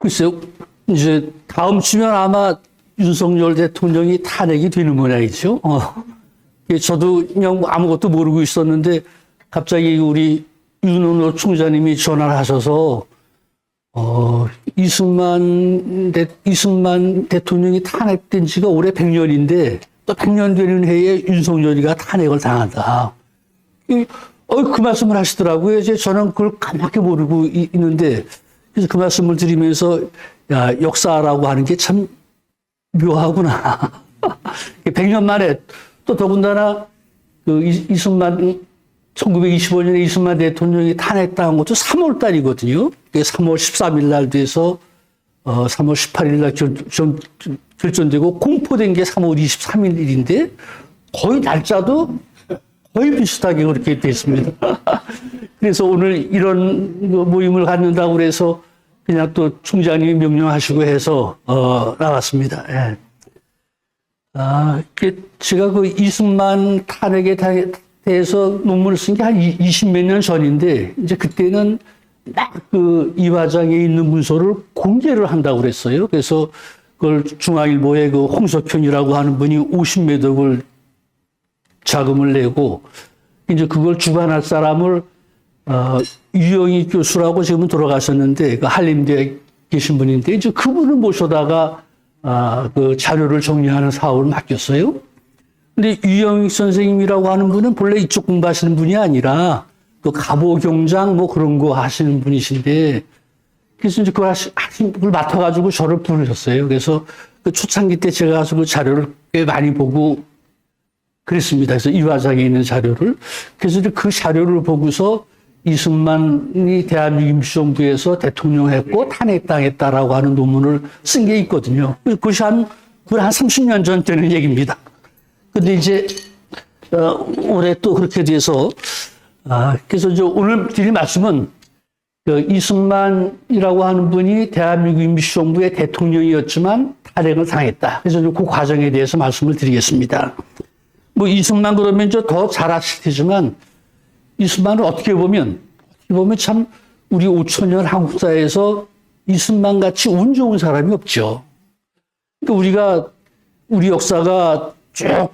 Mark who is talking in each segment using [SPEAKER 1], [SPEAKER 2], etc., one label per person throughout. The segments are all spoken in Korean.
[SPEAKER 1] 글쎄요, 이제 다음 주면 아마 윤석열 대통령이 탄핵이 되는 모양이죠. 저도 그냥 아무것도 모르고 있었는데 갑자기 우리 윤석열 총장님이 전화를 하셔서 이승만 대통령이 탄핵된 지가 올해 100년인데 또 100년 되는 해에 윤석열이가 탄핵을 당한다. 그 말씀을 하시더라고요. 이제 저는 그걸 까맣게 모르고 있는데 그래서 그 말씀을 드리면서 야, 역사라고 하는 게 참 묘하구나. 100년 만에 또 더군다나 그 이승만 1925년에 이승만 대통령이 탄핵당한 것도 3월 달이거든요. 3월 13일 날 돼서 3월 18일 날 결정되고 공포된 게 3월 23일인데 거의 날짜도 거의 비슷하게 그렇게 됐습니다. 그래서 오늘 이런 모임을 갖는다고 그래서 그냥 또 총장님이 명령하시고 해서 나왔습니다. 예. 제가 그 이승만 탄핵에 대해서 논문을 쓴 게 한 20몇 년 전인데 이제 그때는 막 그 이화장에 있는 문서를 공개를 한다고 그랬어요. 그래서 그걸 중앙일보에 그 홍석현이라고 하는 분이 50매덕을 자금을 내고 이제 그걸 주관할 사람을 유영희 교수라고 지금은 돌아가셨는데 그 한림대에 계신 분인데 이제 그분을 모셔다가 그 자료를 정리하는 사업을 맡겼어요. 근데 유영희 선생님이라고 하는 분은 본래 이쪽 공부하시는 분이 아니라 또 갑오경장 뭐 그런 거 하시는 분이신데 그래서 이제 그걸 맡아가지고 저를 부르셨어요. 그래서 그 초창기 때 제가 가서 그 자료를 꽤 많이 보고 그랬습니다. 그래서 이화장에 있는 자료를. 그래서 이제 그 자료를 보고서 이승만이 대한민국 임시정부에서 대통령 했고 탄핵당했다라고 하는 논문을 쓴 게 있거든요. 그것이 한 30년 전 되는 얘기입니다. 근데 이제, 올해 또 그렇게 돼서, 그래서 이제 오늘 드릴 말씀은 그 이승만이라고 하는 분이 대한민국 임시정부의 대통령이었지만 탄핵을 당했다. 그래서 그 과정에 대해서 말씀을 드리겠습니다. 뭐 이승만 그러면 이제 더 잘 아실 테지만 이승만은 어떻게 보면 참 우리 5천년 한국사에서 이승만 같이 운 좋은 사람이 없죠. 그러니까 우리 역사가 쭉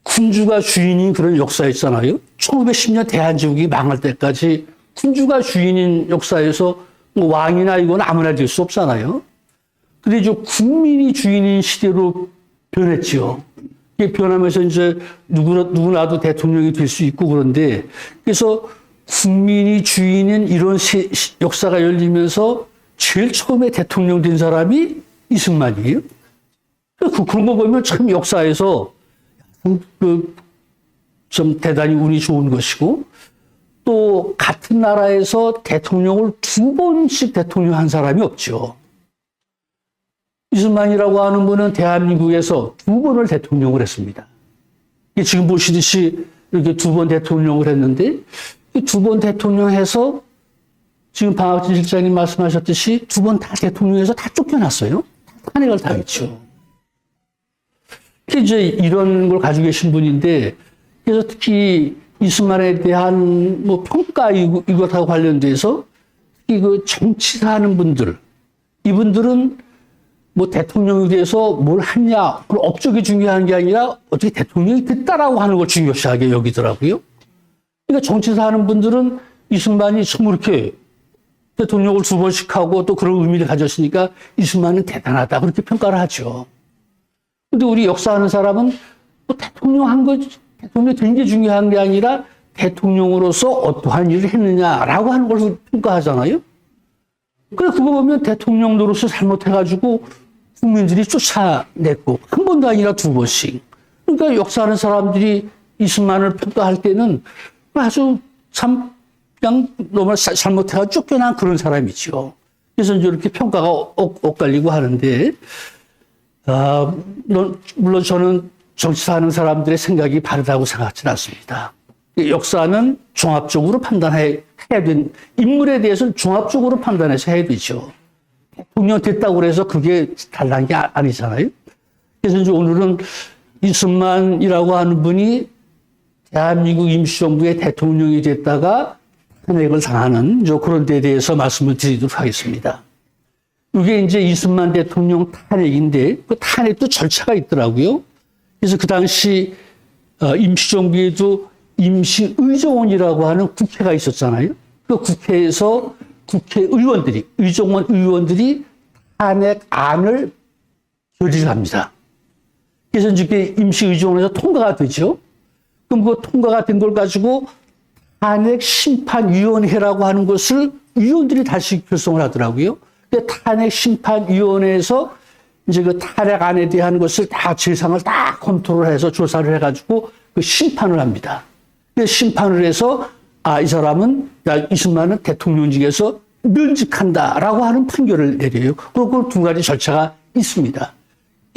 [SPEAKER 1] 군주가 주인인 그런 역사였잖아요. 1910년 대한제국이 망할 때까지 군주가 주인인 역사에서 뭐 왕이나 이건 아무나 될 수 없잖아요. 근데 이제 국민이 주인인 시대로 변했죠. 이게 변하면서 이제 누구나도 대통령이 될 수 있고 그런데 그래서 국민이 주인인 이런 역사가 열리면서 제일 처음에 대통령 된 사람이 이승만이에요. 그런 거 보면 참 역사에서 좀 대단히 운이 좋은 것이고 또 같은 나라에서 대통령을 2번씩 대통령 한 사람이 없죠. 이승만이라고 하는 분은 대한민국에서 2번을 대통령을 했습니다. 지금 보시듯이 이렇게 2번 대통령을 했는데 2번 대통령 해서 지금 방학진 실장님 말씀하셨듯이 2번 다 대통령에서 다 쫓겨났어요. 탄핵을 당했죠. 이제 이런 걸 가지고 계신 분인데 그래서 특히 이승만에 대한 뭐 평가 이것하고 관련돼서 특히 그 정치사 하는 분들 이분들은 뭐 대통령에 대해서 뭘 했냐, 그 업적이 중요한 게 아니라 어떻게 대통령이 됐다라고 하는 걸 중요시하게 여기더라고요. 그러니까 정치사 하는 분들은 이승만이 참 이렇게 대통령을 2번씩 하고 또 그런 의미를 가졌으니까 이승만은 대단하다 그렇게 평가를 하죠. 근데 우리 역사하는 사람은 뭐 대통령 한 거, 대통령 된 게 중요한 게 아니라 대통령으로서 어떠한 일을 했느냐라고 하는 걸 평가하잖아요. 그래, 그거 보면 대통령 노릇을 잘못해가지고 국민들이 쫓아냈고, 한 번도 아니라 2번씩. 그러니까 역사하는 사람들이 이승만을 평가할 때는 아주 참, 그냥 너무 잘못해가지고 쫓겨난 그런 사람이죠. 그래서 이제 이렇게 평가가 엇갈리고 하는데, 물론 저는 정치사 하는 사람들의 생각이 바르다고 생각하지는 않습니다. 역사는 종합적으로 판단해야 된, 인물에 대해서는 종합적으로 판단해서 해야 되죠. 대통령 됐다고 해서 그게 달라는 게 아니잖아요. 그래서 이제 오늘은 이승만이라고 하는 분이 대한민국 임시정부의 대통령이 됐다가 탄핵을 당하는 그런 데에 대해서 말씀을 드리도록 하겠습니다. 이게 이제 이승만 대통령 탄핵인데 그 탄핵도 절차가 있더라고요. 그래서 그 당시 임시정부에도 임시의정원이라고 하는 국회가 있었잖아요. 그 국회에서 국회의원들이, 의정원 의원들이 탄핵안을 결의를 합니다. 그래서 이제 임시의정원에서 통과가 되죠. 그럼 그 통과가 된 걸 가지고 탄핵심판위원회라고 하는 것을 위원들이 다시 결성을 하더라고요. 탄핵심판위원회에서 이제 그 탄핵안에 대한 것을 다 재상을 다 검토를 해서 조사를 해가지고 그 심판을 합니다. 그 심판을 해서 이 사람은 이승만은 대통령직에서 면직한다라고 하는 판결을 내려요. 그리고 두 가지 절차가 있습니다.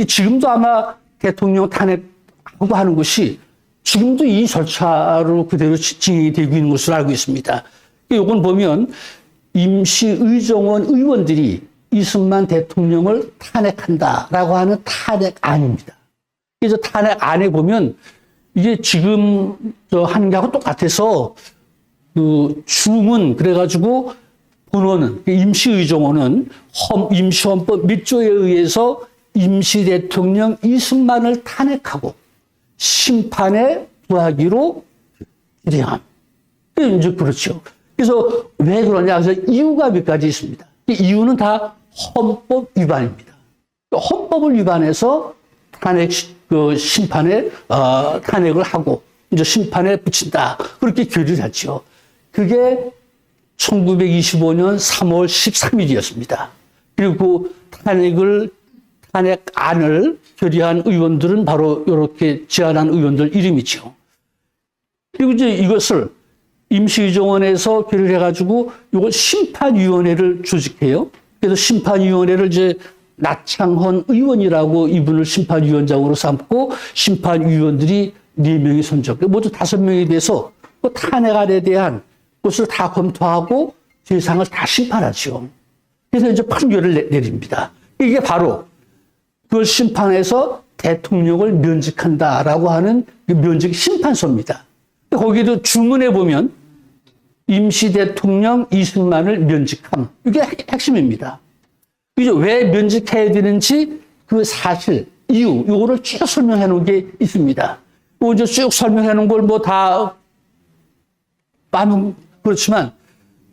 [SPEAKER 1] 지금도 아마 대통령 탄핵하고 하는 것이 지금도 이 절차로 그대로 진행이 되고 있는 것으로 알고 있습니다. 이건 보면 임시의정원 의원들이 이승만 대통령을 탄핵한다라고 하는 탄핵안입니다. 그래서 탄핵안에 보면 이게 지금 하는 게하고 똑같아서 그 주문 그래가지고 본원은 임시의정원은 임시헌법 몇 조에 의해서 임시대통령 이승만을 탄핵하고 심판에 부하기로 결의함. 이제 그렇죠. 그래서 왜 그러냐? 그래서 이유가 몇 가지 있습니다. 이유는 다 헌법 위반입니다. 헌법을 위반해서 탄핵 심판에 탄핵을 하고 이제 심판에 붙인다. 그렇게 결의를 했죠. 그게 1925년 3월 13일이었습니다. 그리고 탄핵안을 결의한 의원들은 바로 이렇게 제안한 의원들 이름이죠. 그리고 이제 이것을 임시의정원에서 결의를 해가지고 이걸 심판위원회를 조직해요. 그래서 심판위원회를 이제 나창헌 의원이라고 이분을 심판위원장으로 삼고 심판위원들이 4명이 선정돼 모두 5명이 돼서 그 탄핵안에 대한 것을 다 검토하고 재상을 다 심판하죠. 그래서 이제 판결을 내립니다. 이게 바로 그걸 심판해서 대통령을 면직한다라고 하는 면직 심판서입니다. 거기도 주문에 보면 임시대통령 이승만을 면직함. 이게 핵심입니다. 이제 왜 면직해야 되는지 그 사실, 이유, 요거를 쭉 설명해 놓은 게 있습니다. 이제 쭉 설명해 놓은 걸 뭐 다 빠는 그렇지만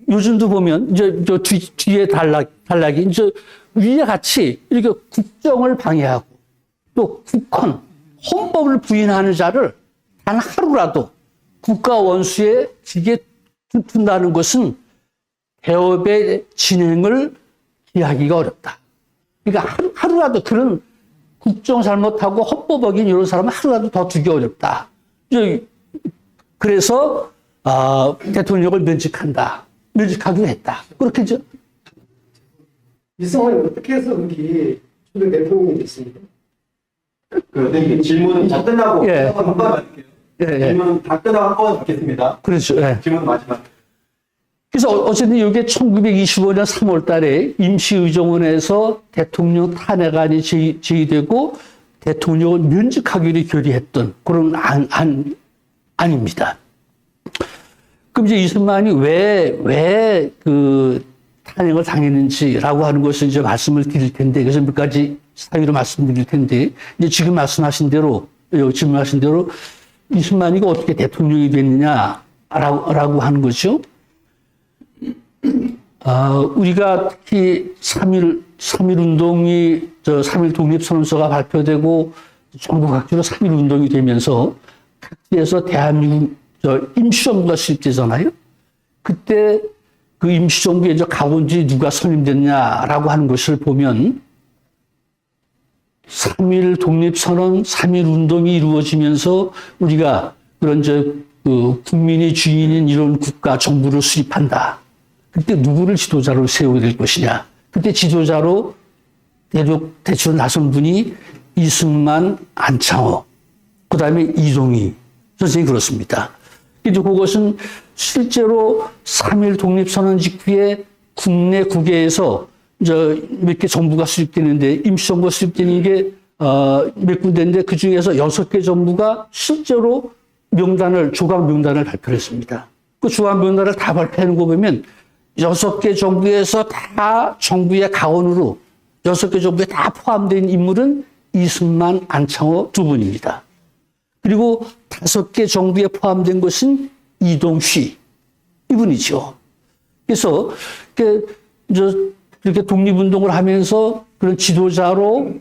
[SPEAKER 1] 요즘도 보면 이제 저 뒤에 단락이 이제 위에 같이 이렇게 국정을 방해하고 또 국헌, 헌법을 부인하는 자를 단 하루라도 국가 원수에 지게 둔다는 것은 개업의 진행을 기하기가 어렵다. 그러니까 하루라도 그런 국정 잘못하고 헌법 어긴 이런 사람은 하루라도 더 두기 어렵다. 그래서 대통령을 면직하기로 했다. 그렇겠죠?
[SPEAKER 2] 이승만이 어떻게 해서 그렇게 초대 대통령이 됐습니까?
[SPEAKER 3] 네, 질문은 다 끝나고 한번 받을게요. 질문은 다 끝나고 한번 받겠습니다.
[SPEAKER 1] 그렇죠. 예.
[SPEAKER 3] 질문 마지막.
[SPEAKER 1] 그래서 어쨌든 이게 1925년 3월 달에 임시의정원에서 대통령 탄핵안이 제의되고 대통령을 면직하기로 결의했던 그런 안입니다. 그럼 이제 이승만이 왜 그 탄핵을 당했는지라고 하는 것을 이제 말씀을 드릴 텐데, 그래서 몇 가지 사유로 말씀드릴 텐데, 이제 지금 말씀하신 대로, 이승만이가 어떻게 대통령이 됐느냐라고 하는 거죠. 우리가 특히 3.1 운동이, 3.1 독립선언서가 발표되고 전국 각지로 3.1 운동이 되면서 각지에서 대한민국 임시정부가 수립되잖아요. 그때 그 임시정부에 이제 가본지 누가 선임됐냐라고 하는 것을 보면 3.1 독립선언, 3.1 운동이 이루어지면서 우리가 그런 국민의 주인인 이런 국가 정부를 수립한다. 그때 누구를 지도자로 세워야 될 것이냐. 그때 지도자로 대체로 나선 분이 이승만, 안창호, 그 다음에 이동희 선생님이 그렇습니다. 이제 그것은 실제로 3.1 독립선언 직후에 국내 국외에서 이제 몇 개 정부가 수립되는데 임시정부가 수립되는 게 몇 군데인데 그 중에서 6개 정부가 실제로 조각 명단을 발표를 했습니다. 그 조각 명단을 다 발표하는 거 보면 6개 정부에서 다 정부의 가원으로 6개 정부에 다 포함된 인물은 이승만, 안창호 두 분입니다. 그리고 5개 정부에 포함된 것은 이동휘 이분이죠. 그래서 이렇게 독립운동을 하면서 그런 지도자로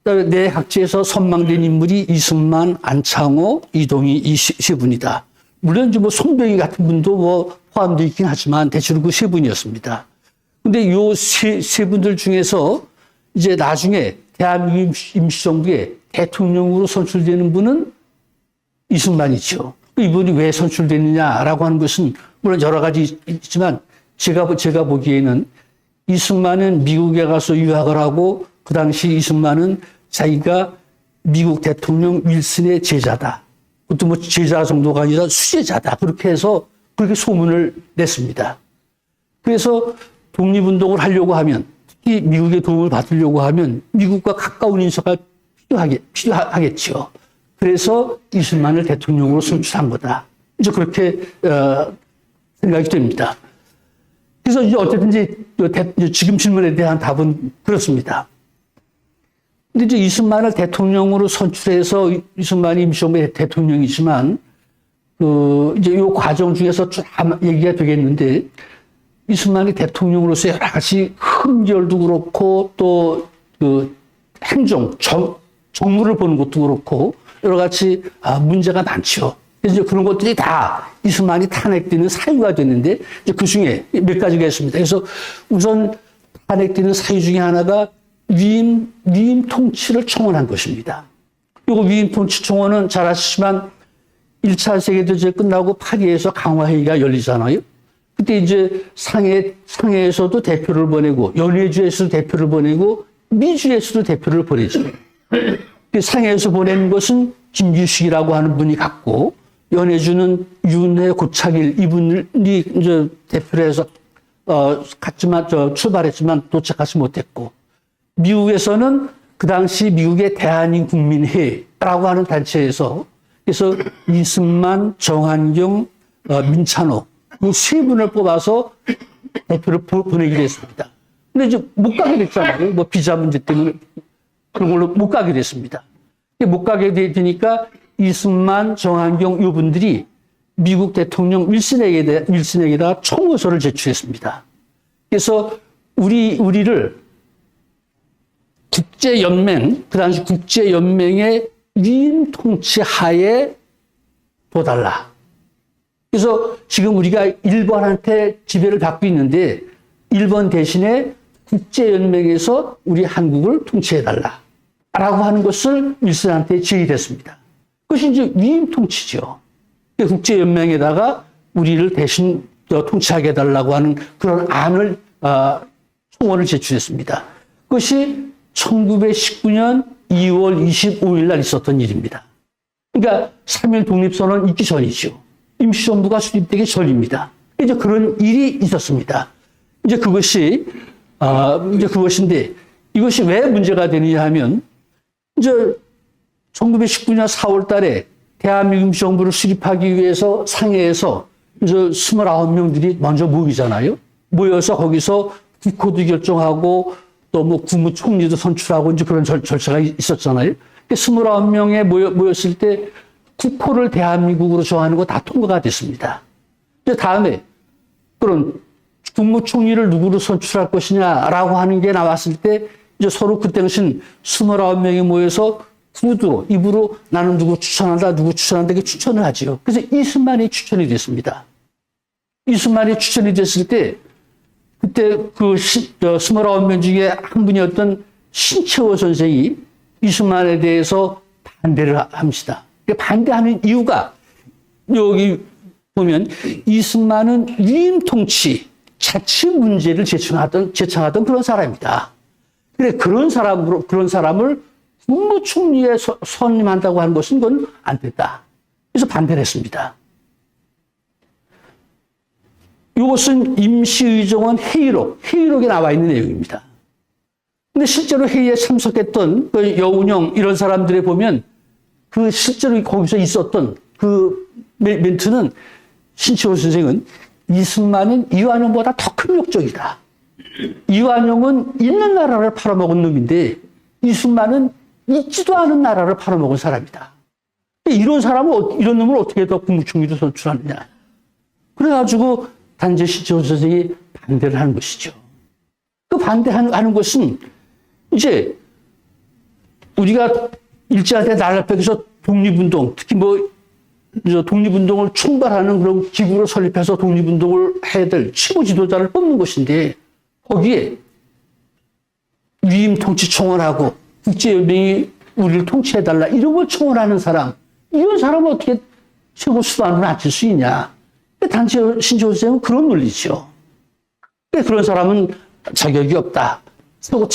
[SPEAKER 1] 내각지에서 선망된 인물이 이승만, 안창호, 이동휘 이 세 분이다. 물론 이제 뭐 손병희 같은 분도 뭐 포함되어 있긴 하지만 대체로 그 세 분이었습니다. 근데 요 세 분들 중에서 이제 나중에 대한민국 임시정부의 대통령으로 선출되는 분은 이승만이죠. 이분이 왜 선출됐느냐라고 하는 것은 물론 여러 가지 있지만 제가 보기에는 이승만은 미국에 가서 유학을 하고 그 당시 이승만은 자기가 미국 대통령 윌슨의 제자다. 그것도 뭐 제자 정도가 아니라 수제자다. 그렇게 해서 그렇게 소문을 냈습니다. 그래서 독립운동을 하려고 하면 특히 미국의 도움을 받으려고 하면 미국과 가까운 인사가 필요하겠죠. 그래서 이승만을 대통령으로 선출한 거다. 이제 그렇게 생각이 됩니다. 그래서 이제 어쨌든 이제 지금 질문에 대한 답은 그렇습니다. 근데 이제 이승만을 대통령으로 선출해서 이승만이 임시정부의 대통령이지만 이제 요 과정 중에서 쭉 얘기가 되겠는데 이승만이 대통령으로서 여러 가지 흠결도 그렇고 또 그 행정 정무를 보는 것도 그렇고 여러 가지 문제가 많죠. 그래서 이제 그런 것들이 다 이승만이 탄핵되는 사유가 됐는데 이제 그 중에 몇 가지가 있습니다. 그래서 우선 탄핵되는 사유 중에 하나가 위임 통치를 청원한 것입니다. 이거 위임 통치 청원은 잘 아시지만 1차 세계대전이 끝나고 파리에서 강화회의가 열리잖아요. 그때 이제 상해에서도 대표를 보내고 연해주에서도 대표를 보내고 미주에서도 대표를 보내죠. 상해에서 보낸 것은 김규식이라고 하는 분이 갔고 연해주는 윤회 고창일 이분이 이제 대표를 해서 갔지만 출발했지만 도착하지 못했고 미국에서는 그 당시 미국의 대한민국민회라고 하는 단체에서 그래서 이승만, 정한경, 민찬호 이 세 분을 뽑아서 대표를 보내기로 했습니다. 근데 이제 못 가게 됐잖아요. 뭐 비자 문제 때문에 그런 걸로 못 가게 됐습니다. 못 가게 되니까 이승만, 정한경 이 분들이 미국 대통령 윌슨에게다가 청구서를 제출했습니다. 그래서 우리를 국제연맹, 그 당시 국제연맹의 위임 통치 하에 둬달라. 그래서 지금 우리가 일본한테 지배를 받고 있는데 일본 대신에 국제연맹에서 우리 한국을 통치해달라. 라고 하는 것을 윌슨한테 제의했습니다. 그것이 이제 위임 통치죠. 국제연맹에다가 우리를 대신 통치하게 해달라고 하는 그런 안을, 청원을 제출했습니다. 그것이 1919년 2월 25일 날 있었던 일입니다. 그러니까 3.1 독립선언 있기 전이죠. 임시정부가 수립되기 전입니다. 이제 그런 일이 있었습니다. 이제 그것인데 이것이 왜 문제가 되느냐 하면 이제 1919년 4월 달에 대한민국 임시정부를 수립하기 위해서 상해에서 이제 29명들이 먼저 모이잖아요. 모여서 거기서 국호도 결정하고 또 뭐 국무총리도 선출하고 이제 그런 절차가 있었잖아요. 29명에 모였을 때 국호를 대한민국으로 정하는 거 다 통과가 됐습니다. 이제 다음에 그런 국무총리를 누구로 선출할 것이냐라고 하는 게 나왔을 때 이제 서로 그 당시 29명이 모여서 구두 입으로 나는 누구 추천한다 이렇게 추천을 하지요. 그래서 이승만이 추천이 됐습니다. 이승만이 추천이 됐을 때 그때 그 29명 중에 한 분이었던 신채호 선생이 이승만에 대해서 반대를 합니다. 반대하는 이유가 여기 보면 이승만은 위임 통치, 자치 문제를 제창하던 그런 사람이다. 그래 그런 사람을 국무총리에 선임한다고 하는 것은 그건 안 됐다. 그래서 반대를 했습니다. 이것은 임시의정원 회의록에 나와 있는 내용입니다. 근데 실제로 회의에 참석했던 그 여운형 이런 사람들에 보면 그 실제로 거기서 있었던 그 멘트는 신채호 선생은 이승만은 이완용보다 더 큰 욕적이다. 이완용은 있는 나라를 팔아먹은 놈인데 이승만은 있지도 않은 나라를 팔아먹은 사람이다. 이런 사람은, 이런 놈을 어떻게 더 국무총리로 선출하느냐. 그래가지고 단재 신채호 선생이 반대를 하는 것이죠. 그 반대하는 것은 이제 우리가 일제한테 나라를 뺏겨서 독립운동, 특히 독립운동을 총괄하는 그런 기구를 설립해서 독립운동을 해야 될 최고 지도자를 뽑는 것인데 거기에 위임 통치 청원하고 국제연맹이 우리를 통치해달라 이런 걸 청원하는 사람, 이런 사람을 어떻게 최고 수단으로 앉힐 수 있냐. 단체 신채호 선생은 그런 논리죠. 그런 사람은 자격이 없다. 최고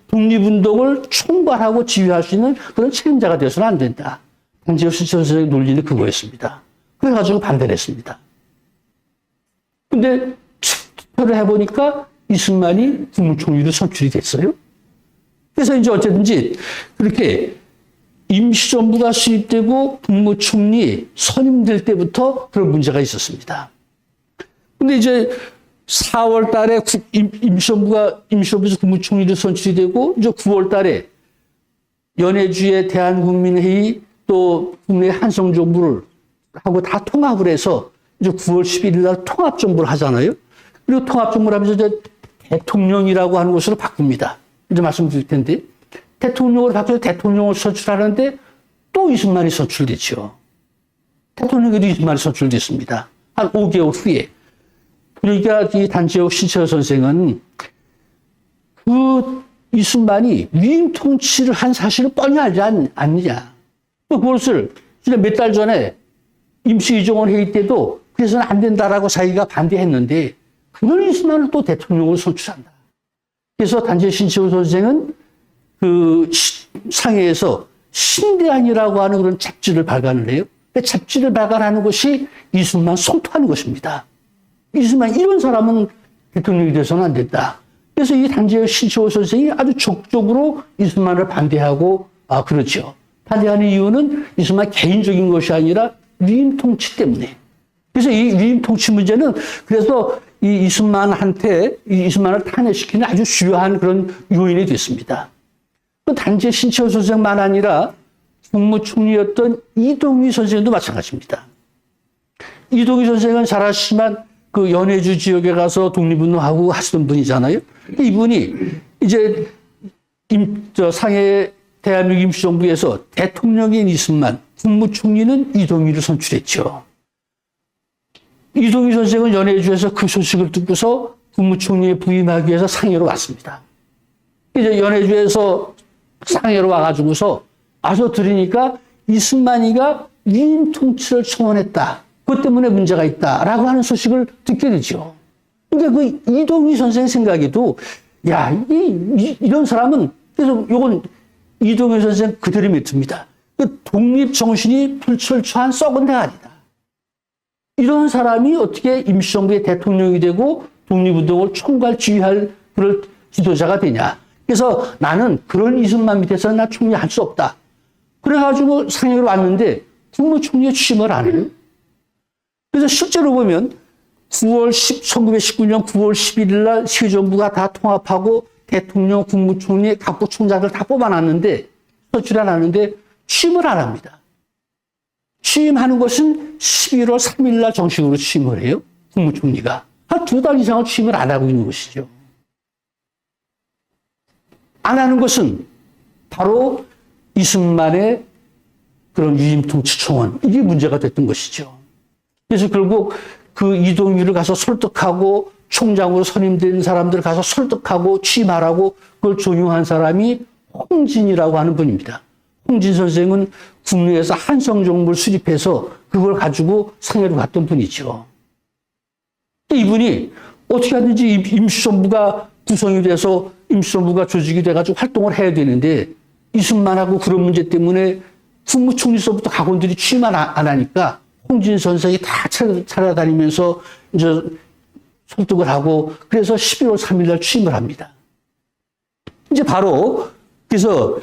[SPEAKER 1] 독립운동을 총괄하고 지휘할 수 있는 그런 책임자가 되어서는 안 된다. 단체 신채호 선생의 논리는 그거였습니다. 그래가지고 반대를 했습니다. 근데 투표를 해보니까 이승만이 국무총리로 선출이 됐어요. 그래서 이제 어쨌든지 그렇게 임시정부가 수립되고 국무총리 선임될 때부터 그런 문제가 있었습니다. 근데 이제 4월 달에 임시정부에서 국무총리로 선출이 되고 이제 9월 달에 연해주의 대한국민회의 또 국내 한성정부를 하고 다 통합을 해서 이제 9월 11일 날 통합정부를 하잖아요. 그리고 통합정부를 하면서 이제 대통령이라고 하는 것으로 바꿉니다. 이제 말씀드릴 텐데 대통령으로 바뀌어서 대통령을 선출하는데 또 이승만이 선출됐죠. 대통령에도 이승만이 선출됐습니다. 한 5개월 후에. 그러니까 이 단재옥 신채호 선생은 그 이승만이 위임 통치를 한 사실을 뻔히 알지 않느냐. 그것을 몇 달 전에 임시의정원 회의 때도 그래서는 안 된다라고 자기가 반대했는데 그걸 이승만을 또 대통령으로 선출한다. 그래서 단재 신채호 선생은 그 상해에서 신대안이라고 하는 그런 잡지를 발간을 해요. 그 잡지를 발간하는 것이 이승만 성토하는 것입니다. 이승만 이런 사람은 대통령이 돼서는 안 된다. 그래서 이 단재 신채호 선생이 아주 적극적으로 이승만을 반대하고 그렇죠. 반대하는 이유는 이승만 개인적인 것이 아니라 위임 통치 때문에. 그래서 이 위임 통치 문제는 그래서 이 이승만을 탄핵시키는 아주 주요한 그런 요인이 됐습니다. 그 단재 신채호 선생만 아니라 국무총리였던 이동휘 선생도 마찬가지입니다. 이동휘 선생은 잘 아시지만 그 연해주 지역에 가서 독립운동하고 하시던 분이잖아요. 이분이 이제 상해 대한민국 임시정부에서 대통령인 이승만, 국무총리는 이동휘를 선출했죠. 이동휘 선생은 연해주에서 그 소식을 듣고서 국무총리에 부임하기 위해서 상해로 왔습니다. 이제 연해주에서 상해로 와가지고서 와서 들으니까 이승만이가 위임 통치를 청원했다. 그것 때문에 문제가 있다라고 하는 소식을 듣게 되죠. 그러니까 그 이동휘 선생 생각에도 이런 사람은 그래서 요건 이동휘 선생 그대로 멘트입니다. 그 독립 정신이 불철주한 썩은 대가리다. 이런 사람이 어떻게 임시정부의 대통령이 되고 독립운동을 총괄 지휘할 그럴 지도자가 되냐. 그래서 나는 그런 이승만 밑에서는 나 총리할 수 없다. 그래가지고 상해로 왔는데 국무총리에 취임을 안 해요. 그래서 실제로 보면 1919년 9월 11일 날 시정부가 다 통합하고 대통령, 국무총리, 각부 총장들 다 뽑아놨는데 선출해놨는데 취임을 안 합니다. 취임하는 것은 11월 3일 날 정식으로 취임을 해요. 국무총리가. 한 2달 이상을 취임을 안 하고 있는 것이죠. 안 하는 것은 바로 이승만의 그런 위임 통치 청원, 이게 문제가 됐던 것이죠. 그래서 결국 그 이동휘를 가서 설득하고 총장으로 선임된 사람들을 가서 설득하고 취임하라고 그걸 종용한 사람이 홍진이라고 하는 분입니다. 홍진 선생은 국내에서 한성정부를 수립해서 그걸 가지고 상해로 갔던 분이죠. 이분이 어떻게 하든지 임시정부가 구성이 돼서 임시정부가 조직이 돼가지고 활동을 해야 되는데 이승만하고 그런 문제 때문에 국무총리서부터 각원들이 취임을 안 하니까 홍진 선생이 다 찾아다니면서 이제 설득을 하고 그래서 11월 3일 날 취임을 합니다. 이제 바로 그래서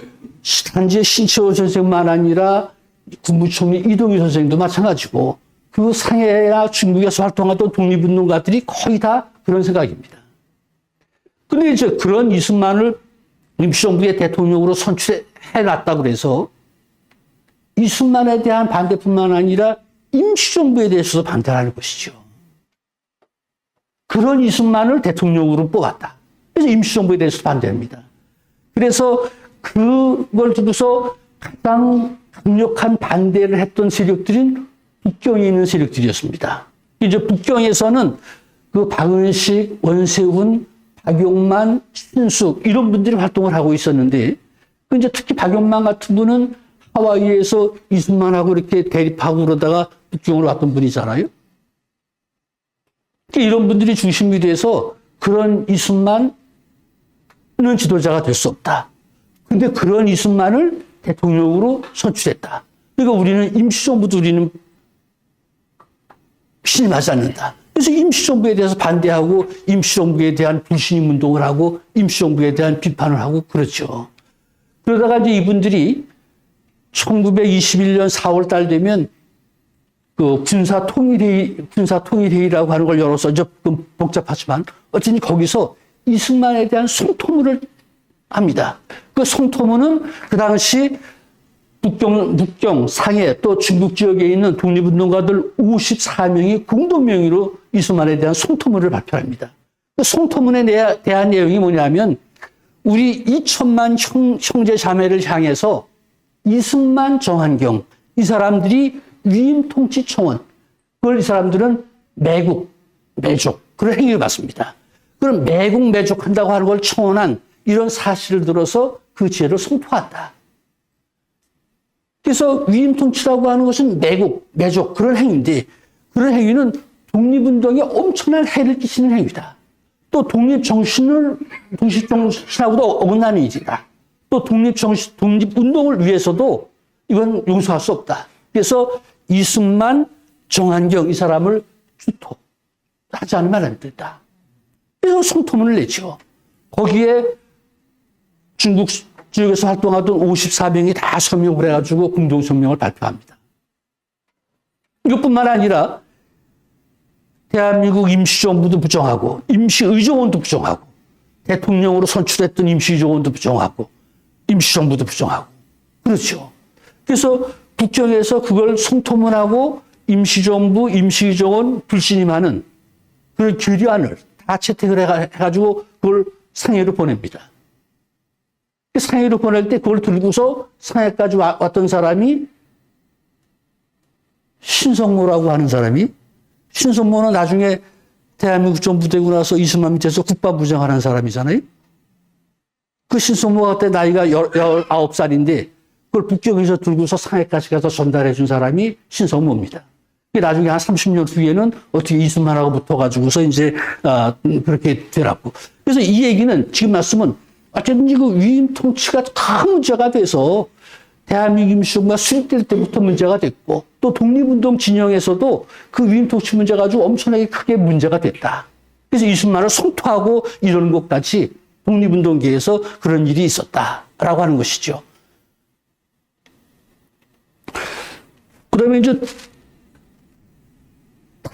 [SPEAKER 1] 단지 신채호 선생만 아니라 국무총리 이동휘 선생도 마찬가지고 그 상해나 중국에서 활동하던 독립운동가들이 거의 다 그런 생각입니다. 근데 이제 그런 이승만을 임시정부의 대통령으로 선출해놨다고 그래서 이승만에 대한 반대뿐만 아니라 임시정부에 대해서도 반대하는 것이죠. 그런 이승만을 대통령으로 뽑았다. 그래서 임시정부에 대해서 반대합니다. 그래서 그걸 두고서 가장 강력한 반대를 했던 세력들은 북경에 있는 세력들이었습니다. 이제 북경에서는 그 박은식, 원세훈, 박용만, 신숙 이런 분들이 활동을 하고 있었는데, 이제 특히 박용만 같은 분은 하와이에서 이승만하고 이렇게 대립하고 그러다가 북경으로 왔던 분이잖아요. 이런 분들이 중심이 돼서 그런 이승만은 지도자가 될 수 없다. 근데 그런 이승만을 대통령으로 선출했다. 그러니까 우리는 임시정부도 우리는 신임하지 않는다. 그래서 임시정부에 대해서 반대하고 임시정부에 대한 불신임 운동을 하고 임시정부에 대한 비판을 하고 그렇죠. 그러다가 이제 이분들이 1921년 4월 달 되면 그 군사통일회의라고 하는 걸 열어서 조금 복잡하지만 어쨌든 거기서 이승만에 대한 성토문을 합니다. 그 성토문은 그 당시 북경, 상해 또 중국 지역에 있는 독립운동가들 54명이 공동명의로 이승만에 대한 성토문을 발표합니다. 그 성토문에 대한 내용이 뭐냐면 우리 2천만 형제 자매를 향해서 이승만, 정한경 이 사람들이 위임 통치 청원, 그걸 이 사람들은 매국, 매족 그런 행위를 받습니다. 그럼 매국, 매족한다고 하는 걸 청원한 이런 사실을 들어서 그 죄를 성토한다. 그래서 위임 통치라고 하는 것은 매국, 매족 그런 행위인데 그런 행위는 독립운동에 엄청난 해를 끼치는 행위다. 또 독립정신하고도 어긋나는 일이다. 또 독립운동을 위해서도 이건 용서할 수 없다. 그래서 이승만, 정한경 이 사람을 추토하지 않으면 안 된다. 그래서 성토문을 냈죠. 거기에 중국 지역에서 활동하던 54명이 다 서명을 해가지고 공동성명을 발표합니다. 이것뿐만 아니라 대한민국 임시정부도 부정하고 임시의정원도 부정하고 대통령으로 선출했던 임시의정원도 부정하고 임시정부도 부정하고 그렇죠. 그래서 북경에서 그걸 성토문하고 임시정부, 임시의정원 불신임하는 그런 결의안을 다 채택을 해가지고 그걸 상해로 보냅니다. 상해로 보낼 때 그걸 들고서 상해까지 왔던 사람이 신성모라고 하는 사람이, 신성모는 나중에 대한민국 정부 되고 나서 이승만 밑에서 국방부장하는 사람이잖아요. 그 신성모가 그때 나이가 19살인데 그걸 북경에서 들고서 상해까지 가서 전달해 준 사람이 신성모입니다. 나중에 한 30년 후에는 어떻게 이승만하고 붙어가지고서 이제 그렇게 되라고. 그래서 이 얘기는 지금 말씀은 어쨌든 그 위임 통치가 큰 문제가 돼서 대한민국 임시정부가 수립될 때부터 문제가 됐고 또 독립운동 진영에서도 그 위임 통치 문제 가지고 엄청나게 크게 문제가 됐다. 그래서 이승만을 성토하고 이러는 것까지 독립운동계에서 그런 일이 있었다라고 하는 것이죠. 그러면 이제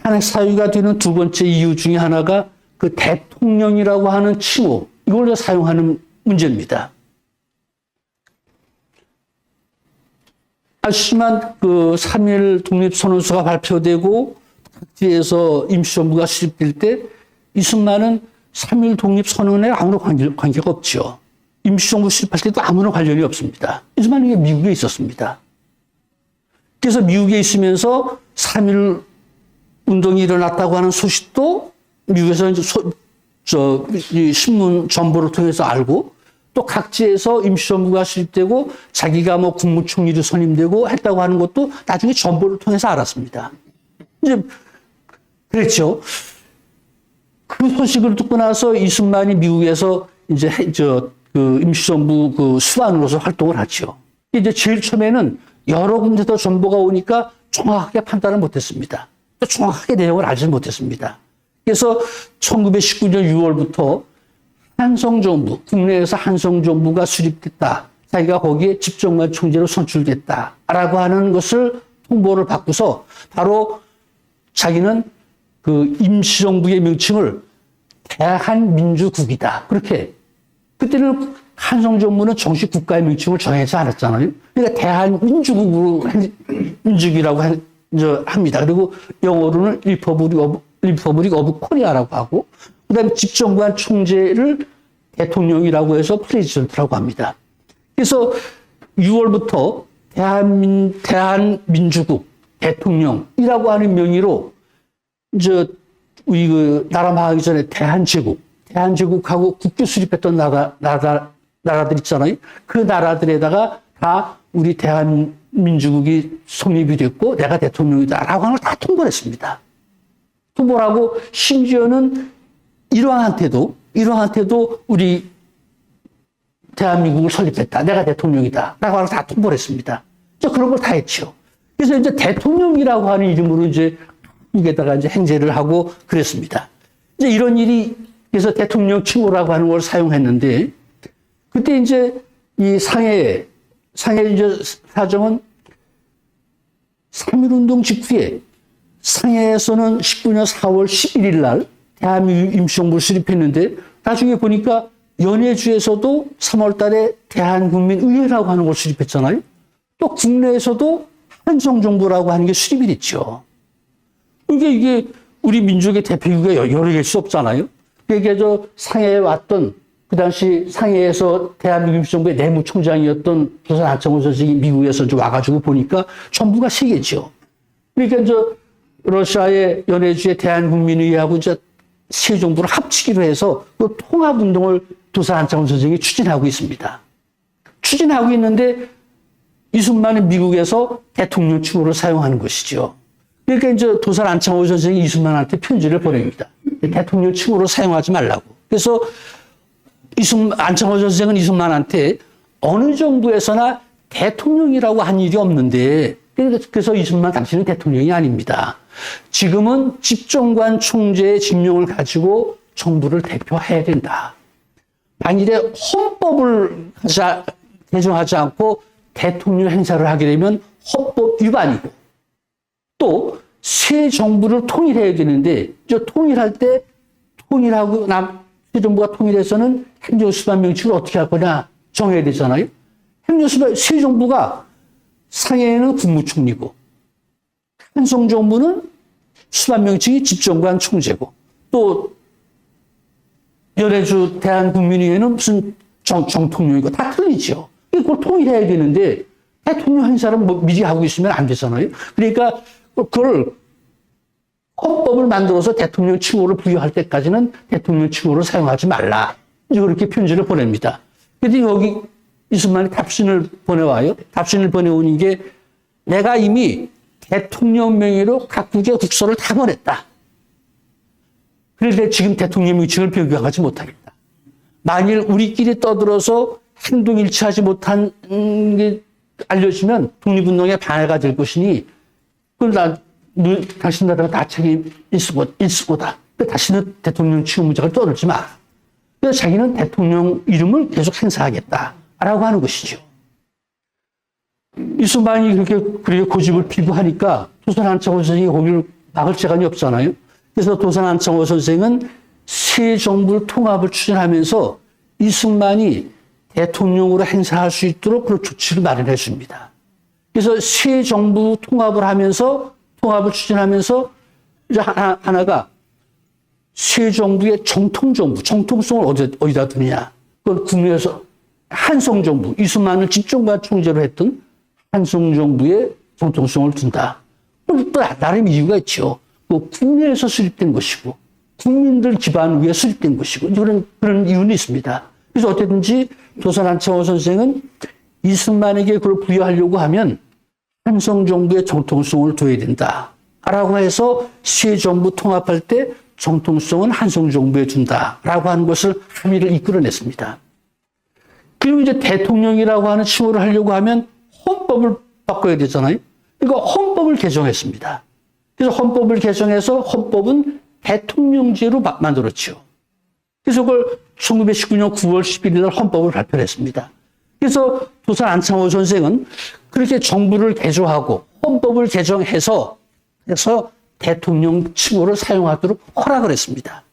[SPEAKER 1] 탄핵 사유가 되는 두 번째 이유 중에 하나가 그 대통령이라고 하는 칭호, 이걸 사용하는 문제입니다. 아시지만 그 3.1 독립선언서가 발표되고 각지에서 임시정부가 수립될 때 이승만은 3.1 독립선언에 아무런 관계가 없죠. 임시정부 수립할 때도 아무런 관련이 없습니다. 이승만은 미국에 있었습니다. 그래서 미국에 있으면서 3.1 운동이 일어났다고 하는 소식도 미국에서 이제 신문 정보를 통해서 알고 또 각지에서 임시정부가 수립되고 자기가 뭐 국무총리로 선임되고 했다고 하는 것도 나중에 정보를 통해서 알았습니다. 이제 그랬죠. 그 소식을 듣고 나서 이승만이 미국에서 이제 그 임시정부 그 수반으로서 활동을 하죠. 이제 제일 처음에는 여러 군데서 정보가 오니까 정확하게 판단을 못했습니다. 또 정확하게 내용을 알지 못했습니다. 그래서 1919년 6월부터 한성정부, 국내에서 한성정부가 수립됐다. 자기가 거기에 집정관 총재로 선출됐다라고 하는 것을 통보를 받고서 바로 자기는 그 임시정부의 명칭을 대한민주국이다. 그렇게. 그때는 한성정부는 정식 국가의 명칭을 정하지 않았잖아요. 그러니까 대한민주국으로, 민주국이라고 합니다. 그리고 영어로는 리퍼블릭 오브 코리아라고 하고, 그 다음에 집정관 총재를 대통령이라고 해서 프레지던트라고 합니다. 그래서 6월부터 대한민주국 대통령이라고 하는 명의로 우리 그 나라 망하기 전에 대한제국하고 국교 수립했던 나라들 있잖아요. 그 나라들에다가 다 우리 대한민주국이 성립이 됐고 내가 대통령이다라고 하는 걸 다 통보를 했습니다. 통보를 하고 심지어는 일왕한테도 우리 대한민국을 설립했다. 내가 대통령이다. 라고 하는 걸 다 통보를 했습니다. 그런 걸 다 했죠. 그래서 이제 대통령이라고 하는 이름으로 이제 국에다가 이제 행제를 하고 그랬습니다. 이제 이런 일이 그래서 대통령 칭호라고 하는 걸 사용했는데 그때 이제 이 상해 이제 사정은 3.1운동 직후에 상해에서는 19년 4월 11일 날 대한민국 임시정부를 수립했는데 나중에 보니까 연해주에서도 3월 달에 대한국민의회라고 하는 걸 수립했잖아요. 또 국내에서도 한성정부라고 하는 게 수립이 됐죠. 그러니까 이게 우리 민족의 대표기구가 여러 개일 수 없잖아요. 그러니까 상해에 왔던 그 당시 상해에서 대한민국 임시정부의 내무총장이었던 조선 안창호 선생이 미국에서 좀 와가지고 보니까 전부가 세 개죠. 그러니까 러시아의 연해주의 대한국민의회하고 세 정부를 합치기로 해서 그 통합운동을 조선 안창호 선생이 추진하고 있습니다. 추진하고 있는데 이승만은 미국에서 대통령 칭호를 사용하는 것이죠. 그러니까 이제 도산 안창호 선생이 이승만한테 편지를 보냅니다. 대통령 칭호를 사용하지 말라고. 그래서 안창호 선생은 이승만한테 어느 정부에서나 대통령이라고 한 일이 없는데 그래서 이승만 당신은 대통령이 아닙니다. 지금은 집정관 총재의 직명을 가지고 정부를 대표해야 된다. 만일에 헌법을 개정하지 않고 대통령 행사를 하게 되면 헌법 위반이고 또 새 정부를 통일해야 되는데 통일할 때 통일하고 새 정부가 통일해서는 행정수반 명칭을 어떻게 할 거냐 정해야 되잖아요. 새 정부가 상해에는 국무총리고 한성정부는 수반 명칭이 집정관 총재고 또 연해주 대한국민의회는 무슨 정통령이고 다 틀리죠. 그걸 통일해야 되는데 대통령 행사를 미리 하고 있으면 안 되잖아요. 그러니까 그걸 헌법을 만들어서 대통령 칭호를 부여할 때까지는 대통령 칭호를 사용하지 말라. 이제 그렇게 편지를 보냅니다. 그런데 여기 이승만이 답신을 보내와요. 답신을 보내오는 게 내가 이미 대통령 명의로 각국의 국서를 다 보냈다. 그런데 지금 대통령 명칭을 변경하지 못하겠다. 만일 우리끼리 떠들어서 행동일치하지 못한 게 알려지면 독립운동의 방해가 될 것이니 그걸 당신 나라가 다 책임 일수고다. 다시는 대통령 칭호 문제를 떠들지 마. 그래서 자기는 대통령 이름을 계속 행사하겠다라고 하는 것이죠. 이승만이 그렇게 고집을 피고 하니까 도산 안창호 선생이 거기를 막을 재간이 없잖아요. 그래서 도산 안창호 선생은 새 정부를 통합을 추진하면서 이승만이 대통령으로 행사할 수 있도록 그런 조치를 마련해 줍니다. 그래서 새 정부 통합을 추진하면서 이제 하나가 새 정부의 정통정부, 정통성을 어디다 두느냐. 그건 국내에서 한성정부, 이승만을 집정관 총재로 했던 한성정부의 정통성을 둔다. 또 나름 이유가 있죠. 국내에서 수립된 것이고, 국민들 기반 위에 수립된 것이고, 그런 이유는 있습니다. 그래서 어쨌든지 도산 안창호 선생은 이승만에게 그걸 부여하려고 하면 한성정부의 정통성을 둬야 된다. 라고 해서 새 정부 통합할 때 정통성은 한성정부에 준다라고 하는 것을 합의를 이끌어냈습니다. 그리고 이제 대통령이라고 하는 칭호를 하려고 하면 헌법을 바꿔야 되잖아요. 그러니까 헌법을 개정했습니다. 그래서 헌법을 개정해서 헌법은 대통령제로 만들었죠. 그래서 그걸 1919년 9월 11일 날 헌법을 발표를 했습니다. 그래서 도산 안창호 선생은 그렇게 정부를 개조하고 헌법을 개정해서 대통령 칭호를 사용하도록 허락을 했습니다.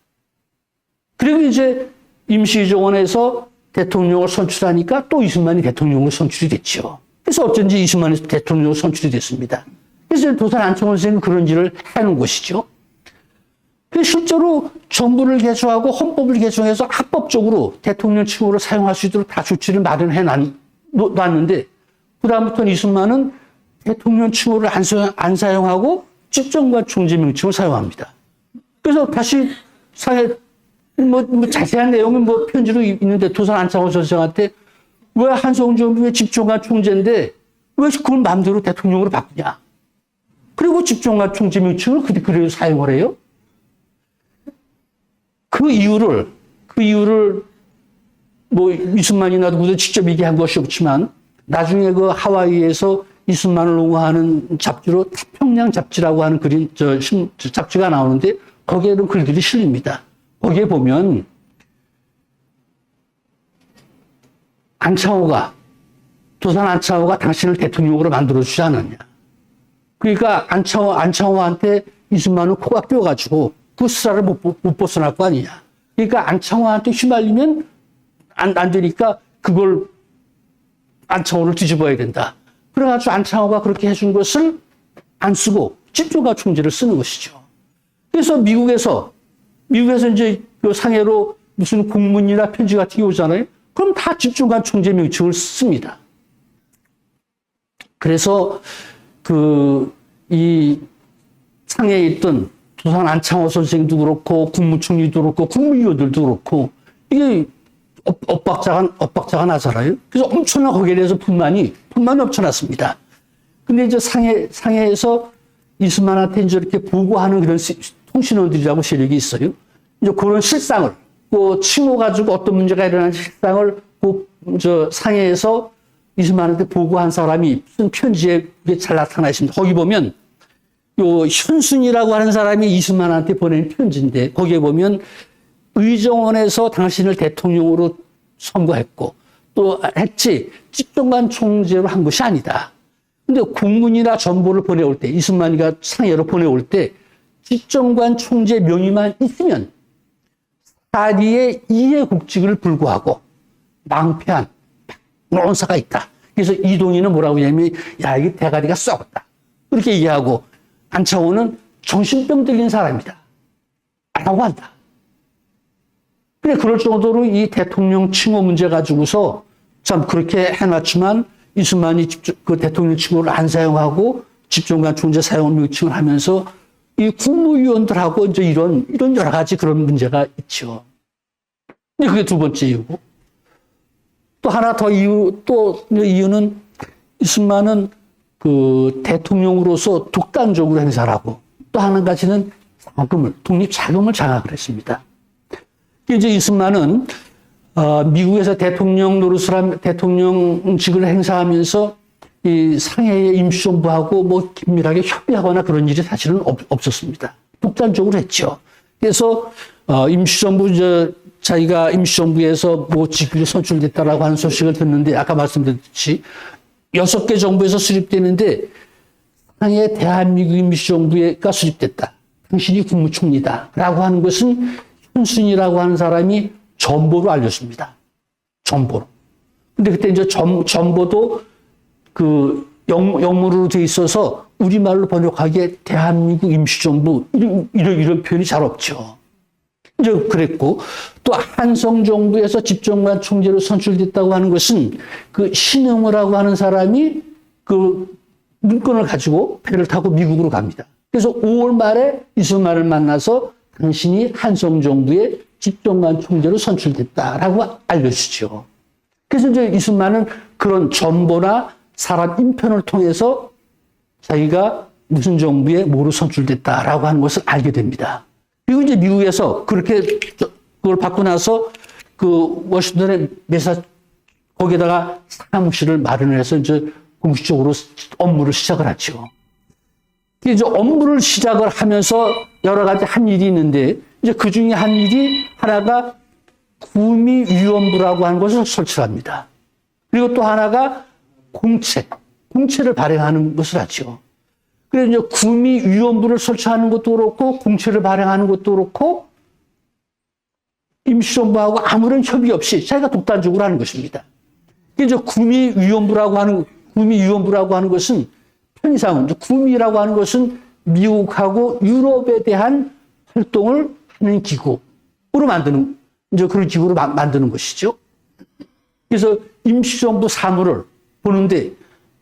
[SPEAKER 1] 그리고 이제 임시정원에서 대통령을 선출하니까 또 이승만이 대통령으로 선출이 됐죠. 그래서 어쩐지 이승만이 대통령으로 선출이 됐습니다. 그래서 도산 안창호 선생은 그런 일을 해놓은 것이죠. 실제로 정부를 개조하고 헌법을 개정해서 합법적으로 대통령 칭호를 사용할 수 있도록 다 조치를 마련해 놨는데 그다음부터는 이승만은 대통령 칭호를 안 사용하고 집정관 총재 명칭을 사용합니다. 그래서 다시 자세한 내용은 편지로 있는데 도산 안창호 선생한테 왜 한성중 정부의 집정관 총재인데 왜 그걸 마음대로 대통령으로 바꾸냐. 그리고 집정관 총재 명칭을 그대로 사용을 해요. 그 이유를 이승만이나 누구도 직접 얘기한 것이 없지만 나중에 그 하와이에서 이승만을 옹호하는 잡지로 태평양 잡지라고 하는 잡지가 나오는데 거기에는 글들이 실립니다. 거기에 보면 도산 안창호가 당신을 대통령으로 만들어주지 않았냐. 그러니까 안창호한테 이승만은 코가 끼어가지고 그 수라를 못 벗어날 거 아니냐. 그러니까 안창호한테 휘말리면 안 되니까 그걸 안창호를 뒤집어야 된다. 그래가지고 안창호가 그렇게 해준 것을 안 쓰고 집정관 총재를 쓰는 것이죠. 그래서 미국에서 이제 그 상해로 무슨 공문이나 편지 같은 게 오잖아요. 그럼 다 집정관 총재 명칭을 씁니다. 그래서 이 상해에 있던 도산 안창호 선생도 그렇고 국무총리도 그렇고 국무위원들도 그렇고 이게 엇박자가 나잖아요. 그래서 엄청난 거기에 대해서 불만이 엄청났습니다. 근데 이제 상해에서 이승만한테 이제 이렇게 보고하는 그런 통신원들이라고 세력이 있어요. 이제 그런 실상을, 칭호 가지고 어떤 문제가 일어난 실상을 상해에서 이승만한테 보고한 사람이 쓴 편지에 잘 나타나 있습니다. 거기 보면 현순이라고 하는 사람이 이승만한테 보낸 편지인데 거기에 보면 의정원에서 당신을 대통령으로 선거했고 또 했지 집정관 총재로 한 것이 아니다. 근데 공문이나 정보를 보내올 때 이승만이가 상해로 보내올 때 집정관 총재 명의만 있으면 사리의 이해국직을 불구하고 낭패한 논사가 있다. 그래서 이동희는 뭐라고 하냐면 야 이게 대가리가 썩었다. 그렇게 얘기하고 안창호는 정신병 들린 사람이다. 라고 한다. 그래, 그럴 정도로 이 대통령 칭호 문제 가지고서 참 그렇게 해놨지만 이승만이 그 대통령 칭호를 안 사용하고 집정관 총재 사용 명칭을 하면서 이 국무위원들하고 이제 이런 여러 가지 그런 문제가 있죠. 근데 그게 두 번째 이유고. 또 하나 더 이유는 이승만은 그 대통령으로서 독단적으로 행사를 하고 또 한 가지는 독립 자금을 장악을 했습니다. 이제 이승만은 미국에서 대통령직을 행사하면서 이 상해의 임시정부하고 긴밀하게 협의하거나 그런 일이 사실은 없었습니다. 독단적으로 했죠. 그래서 자기가 임시정부에서 직위로 선출됐다라고 하는 소식을 듣는데 아까 말씀드렸듯이 6개 정부에서 수립되는데 상해 대한민국 임시정부가 수립됐다. 당신이 국무총리다. 라고 하는 것은 현순이라고 하는 사람이 전보로 알렸습니다. 전보로. 근데 그때 이제 전보도 그 영문으로 돼 있어서 우리말로 번역하기에 대한민국 임시정부 이런 표현이 잘 없죠. 이제 그랬고 또 한성정부에서 집정관 총재로 선출됐다고 하는 것은 그 신영호라고 하는 사람이 그 문건을 가지고 배를 타고 미국으로 갑니다. 그래서 5월 말에 이승만을 만나서 당신이 한성정부의 집정관 총재로 선출됐다라고 알려주죠. 그래서 이제 이승만은 그런 정보나 사람 인편을 통해서 자기가 무슨 정부에 뭐로 선출됐다라고 하는 것을 알게 됩니다. 그리고 이제 미국에서 그걸 받고 나서 그 워싱턴에 거기에다가 사무실을 마련해서 이제 공식적으로 업무를 시작을 하죠. 이제 업무를 시작을 하면서 여러 가지 한 일이 있는데 이제 그 중에 한 일이 하나가 구미위원부라고 하는 것을 설치합니다. 그리고 또 하나가 공채를 발행하는 것을 하죠. 그래서 이제 구미위원부를 설치하는 것도 그렇고 공채를 발행하는 것도 그렇고 임시정부하고 아무런 협의 없이 자기가 독단적으로 하는 것입니다. 이제 구미위원부라고 하는 것은 편의상은 구미라고 하는 것은 미국하고 유럽에 대한 활동을 하는 기구로 만드는 이제 그런 기구로 만드는 것이죠. 그래서 임시정부 사무를 보는데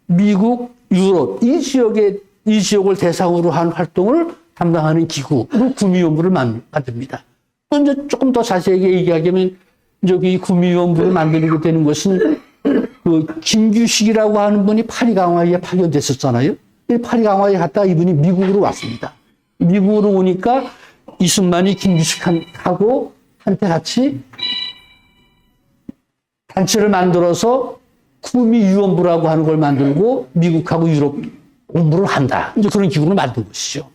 [SPEAKER 1] 미국, 유럽 이 지역을 대상으로 한 활동을 담당하는 기구로 구미위원부를 만듭니다. 또 이제 조금 더 자세하게 얘기하자면 이제 이 구미위원부를 만들게 되는 것은 그 김규식이라고 하는 분이 파리강화에 파견됐었잖아요. 파리강화에 갔다가 이분이 미국으로 왔습니다. 미국으로 오니까 이승만이 김규식하고 한테 같이 단체를 만들어서 구미위원부라고 하는 걸 만들고 미국하고 유럽 공부를 한다. 이제 그런 기구를 만든 것이죠.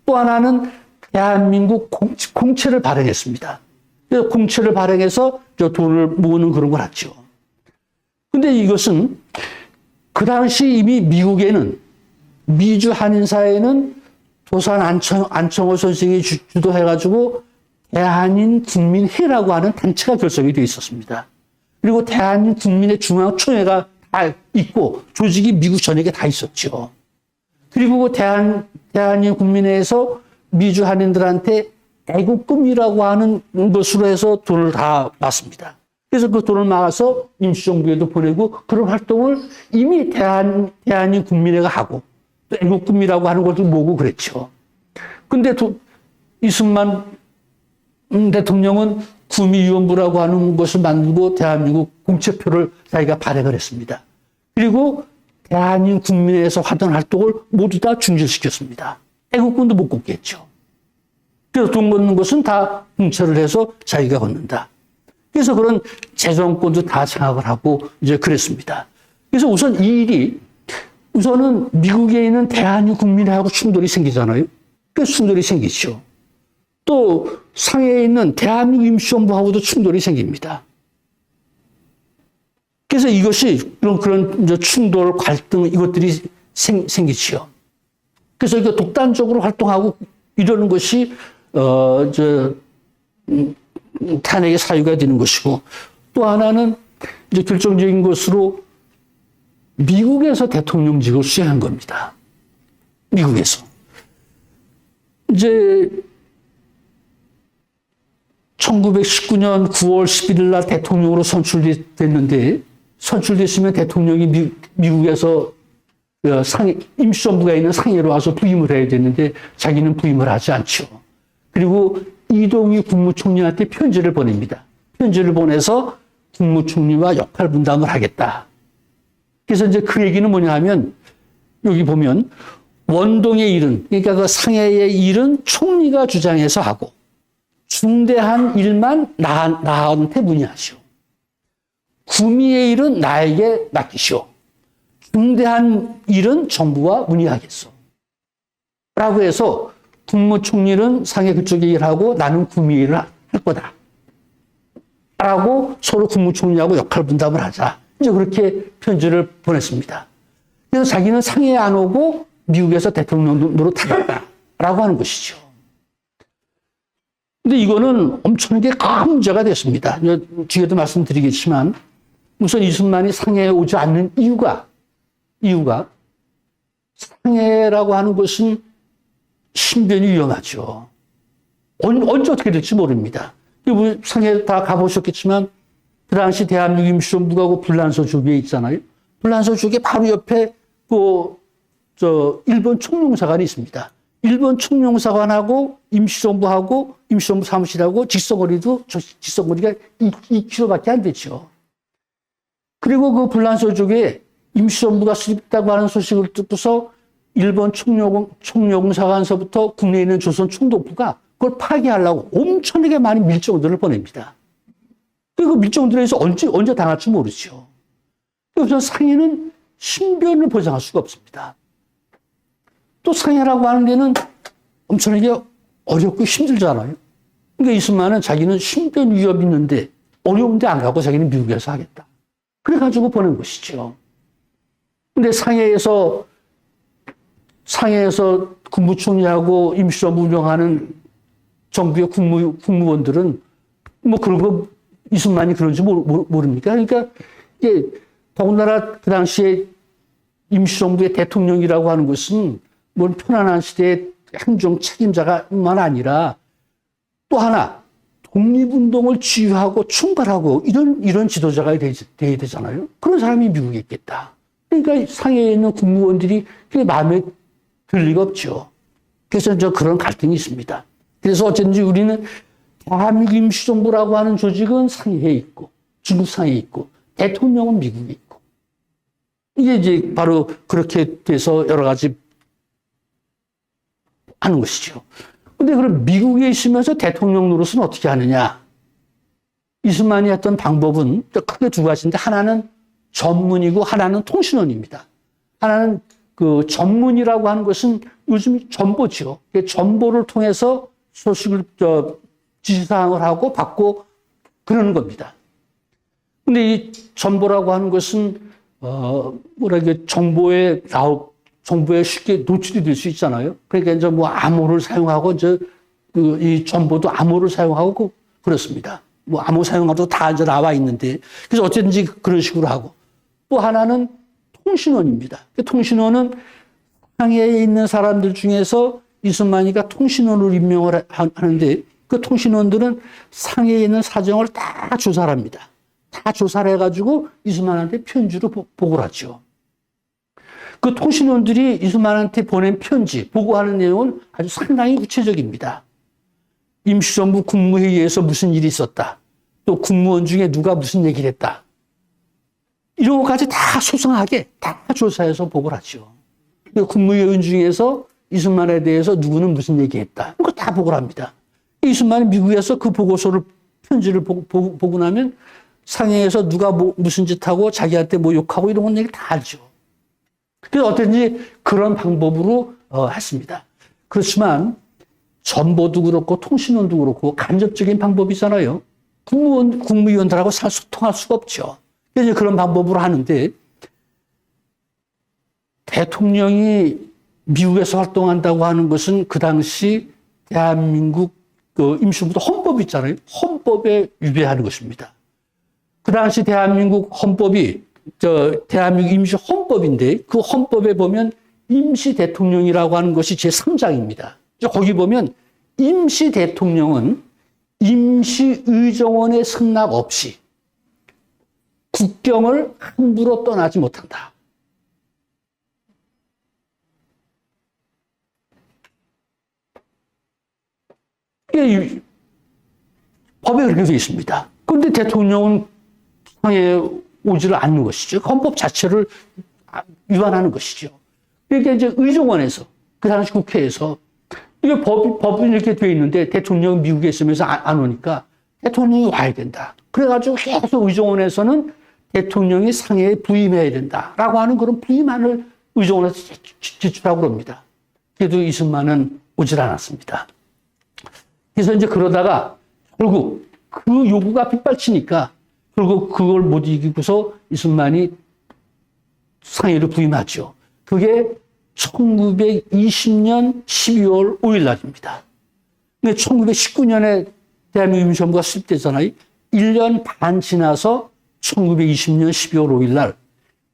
[SPEAKER 1] 또 하나는 대한민국 공채를 발행했습니다. 그래서 공채를 발행해서 돈을 모으는 그런 걸 했죠. 근데 이것은 그 당시 이미 미국에는 미주 한인사회는 도산 안청호 선생이 주도해가지고 대한인 국민회라고 하는 단체가 결성이 되어 있었습니다. 그리고 대한인 국민회 중앙총회가 다 있고 조직이 미국 전역에 다 있었죠. 그리고 대한인 국민회에서 미주 한인들한테 애국금이라고 하는 것으로 해서 돈을 다 받습니다. 그래서 그 돈을 막아서 임시정부에도 보내고 그런 활동을 이미 대한인 국민회가 하고 또 애국금이라고 하는 것도 모으고 그랬죠. 근데 이승만 대통령은 구미위원부라고 하는 것을 만들고 대한민국 공채표를 자기가 발행을 했습니다. 그리고 대한인 국민회에서 하던 활동을 모두 다 중지시켰습니다. 애국금도 못 걷게 했죠. 그래서 돈 걷는 것은 다 공채를 해서 자기가 걷는다. 그래서 그런 재정권도 다 장악을 하고 이제 그랬습니다. 그래서 우선 이 일이 우선은 미국에 있는 대한인 국민회하고 충돌이 생기잖아요. 그 충돌이 생기죠. 또 상해에 있는 대한민국 임시정부하고도 충돌이 생깁니다. 그래서 이것이 그런 이제 충돌, 갈등 이것들이 생기지요. 그래서 이거 독단적으로 활동하고 이러는 것이 탄핵의 사유가 되는 것이고 또 하나는 이제 결정적인 것으로 미국에서 대통령직을 수행한 겁니다. 미국에서. 이제 1919년 9월 11일 날 대통령으로 선출됐으면 대통령이 미국에서 임시정부가 있는 상해로 와서 부임을 해야 되는데 자기는 부임을 하지 않죠. 그리고 이동희 국무총리한테 편지를 보냅니다. 편지를 보내서 국무총리와 역할 분담을 하겠다. 그래서 이제 그 얘기는 뭐냐 하면 여기 보면 원동의 일은 그러니까 그 상해의 일은 총리가 주장해서 하고 중대한 일만 나한테 문의하시오. 구미의 일은 나에게 맡기시오. 중대한 일은 정부와 문의하겠소. 라고 해서 국무총리는 상해 그쪽에 일하고 나는 구미 일을 할 거다. 라고 서로 국무총리하고 역할 분담을 하자. 이제 그렇게 편지를 보냈습니다. 그래서 자기는 상해에 안 오고 미국에서 대통령으로 타겠다. 라고 하는 것이죠. 근데 이거는 엄청나게 큰 문제가 됐습니다. 뒤에도 말씀드리겠지만 우선 이승만이 상해에 오지 않는 이유가 상해라고 하는 것은 신변이 위험하죠. 언제 어떻게 될지 모릅니다. 상해 다 가보셨겠지만 그 당시 대한민국 임시정부가 불란서 주기에 있잖아요. 불란서 주기 바로 옆에 일본 총영사관이 있습니다. 일본 총영사관하고 임시정부하고 임시정부 사무실하고 직선거리가 2km밖에 안 되죠. 그리고 그 불란서 쪽에 임시정부가 수립됐다고 하는 소식을 듣고서 일본 총영사관서부터 국내에 있는 조선 총독부가 그걸 파괴하려고 엄청나게 많은 밀정들을 보냅니다. 그 밀정들에서 언제 당할지 모르죠. 그래서 상해는 신변을 보장할 수가 없습니다. 또 상해라고 하는 데는 엄청나게 어렵고 힘들잖아요. 그러니까 이승만은 자기는 신변 위협이 있는데 어려운데 안 가고 자기는 미국에서 하겠다. 그래가지고 보낸 것이죠. 근데 상해에서 상해에서 국무총리하고 임시정부 운영하는 정부의 국무원들은 뭐 그런 거 이승만이 그런지 모릅니까? 그러니까 이게 더군다나 그 당시에 임시정부의 대통령이라고 하는 것은 뭐 편안한 시대의 행정 책임자가만 아니라 또 하나 독립운동을 지휘하고 총괄하고 이런 지도자가 돼야 되잖아요. 그런 사람이 미국에 있겠다. 그러니까 상해에 있는 국무원들이 그게 마음에 들 리가 없죠. 그래서 이제 그런 갈등이 있습니다. 그래서 어쨌든지 우리는 대한민국 임시정부라고 하는 조직은 상해에 있고 중국 상해에 있고 대통령은 미국에 있고 이게 이제 바로 그렇게 돼서 여러 가지 하는 것이죠. 근데 그럼 미국에 있으면서 대통령 노릇은 어떻게 하느냐? 이승만이 했던 방법은 크게 두 가지인데 하나는 전문이고 하나는 통신원입니다. 하나는 그 전문이라고 하는 것은 요즘 전보죠. 전보를 통해서 소식을 지시사항을 하고 받고 그러는 겁니다. 근데 이 전보라고 하는 것은 정보에 쉽게 노출이 될 수 있잖아요. 그러니까 이제 뭐 암호를 사용하고 이 정보도 암호를 사용하고 그렇습니다. 뭐 암호 사용하도 다 이제 나와 있는데 그래서 어쨌든지 그런 식으로 하고 또 하나는 통신원입니다. 통신원은 상해에 있는 사람들 중에서 이승만이가 통신원으로 임명을 하는데 그 통신원들은 상해에 있는 사정을 다 조사를 합니다. 다 조사를 해가지고 이승만한테 편지로 보고를 하죠. 그 통신원들이 이승만한테 보낸 편지, 보고하는 내용은 아주 상당히 구체적입니다. 임시정부 국무회의에서 무슨 일이 있었다. 또 국무원 중에 누가 무슨 얘기를 했다. 이런 것까지 다 소상하게 다 조사해서 보고를 하죠. 국무위원 중에서 이승만에 대해서 누구는 무슨 얘기했다. 이거 다 보고를 합니다. 이승만이 미국에서 그 보고서를 편지를 보고 나면 상해에서 누가 무슨 짓하고 자기한테 뭐 욕하고 이런 건 얘기 다 알죠. 그래서 어떤지 그런 방법으로 했습니다. 그렇지만 전보도 그렇고 통신원도 그렇고 간접적인 방법이잖아요. 국무위원들하고 소통할 수가 없죠. 그래서 그런 방법으로 하는데 대통령이 미국에서 활동한다고 하는 것은 그 당시 대한민국 임시정부 헌법 있잖아요. 헌법에 위배하는 것입니다. 그 당시 대한민국 헌법이 대한민국 임시 헌법인데 그 헌법에 보면 임시 대통령이라고 하는 것이 제3장입니다. 거기 보면 임시 대통령은 임시 의정원의 승낙 없이 국경을 함부로 떠나지 못한다. 이게 법에 그렇게 되어 있습니다. 그런데 대통령은 상해에 오지를 않는 것이죠. 헌법 자체를 위반하는 것이죠. 그러니까 이제 의정원에서, 그 당시 국회에서, 이게 법은 이렇게 되어 있는데 대통령이 미국에 있으면서 안 오니까 대통령이 와야 된다. 그래가지고 계속 의정원에서는 대통령이 상해에 부임해야 된다라고 하는 그런 부임안을 의정원에서 제출하고 그럽니다. 그래도 이승만은 오질 않았습니다. 그래서 이제 그러다가 결국 그 요구가 빗발치니까 결국 그걸 못 이기고서 이승만이 상해를 부임하죠. 그게 1920년 12월 5일 날입니다. 근데 1919년에 대한민국 임시정부가 수립되잖아요. 1년 반 지나서 1920년 12월 5일 날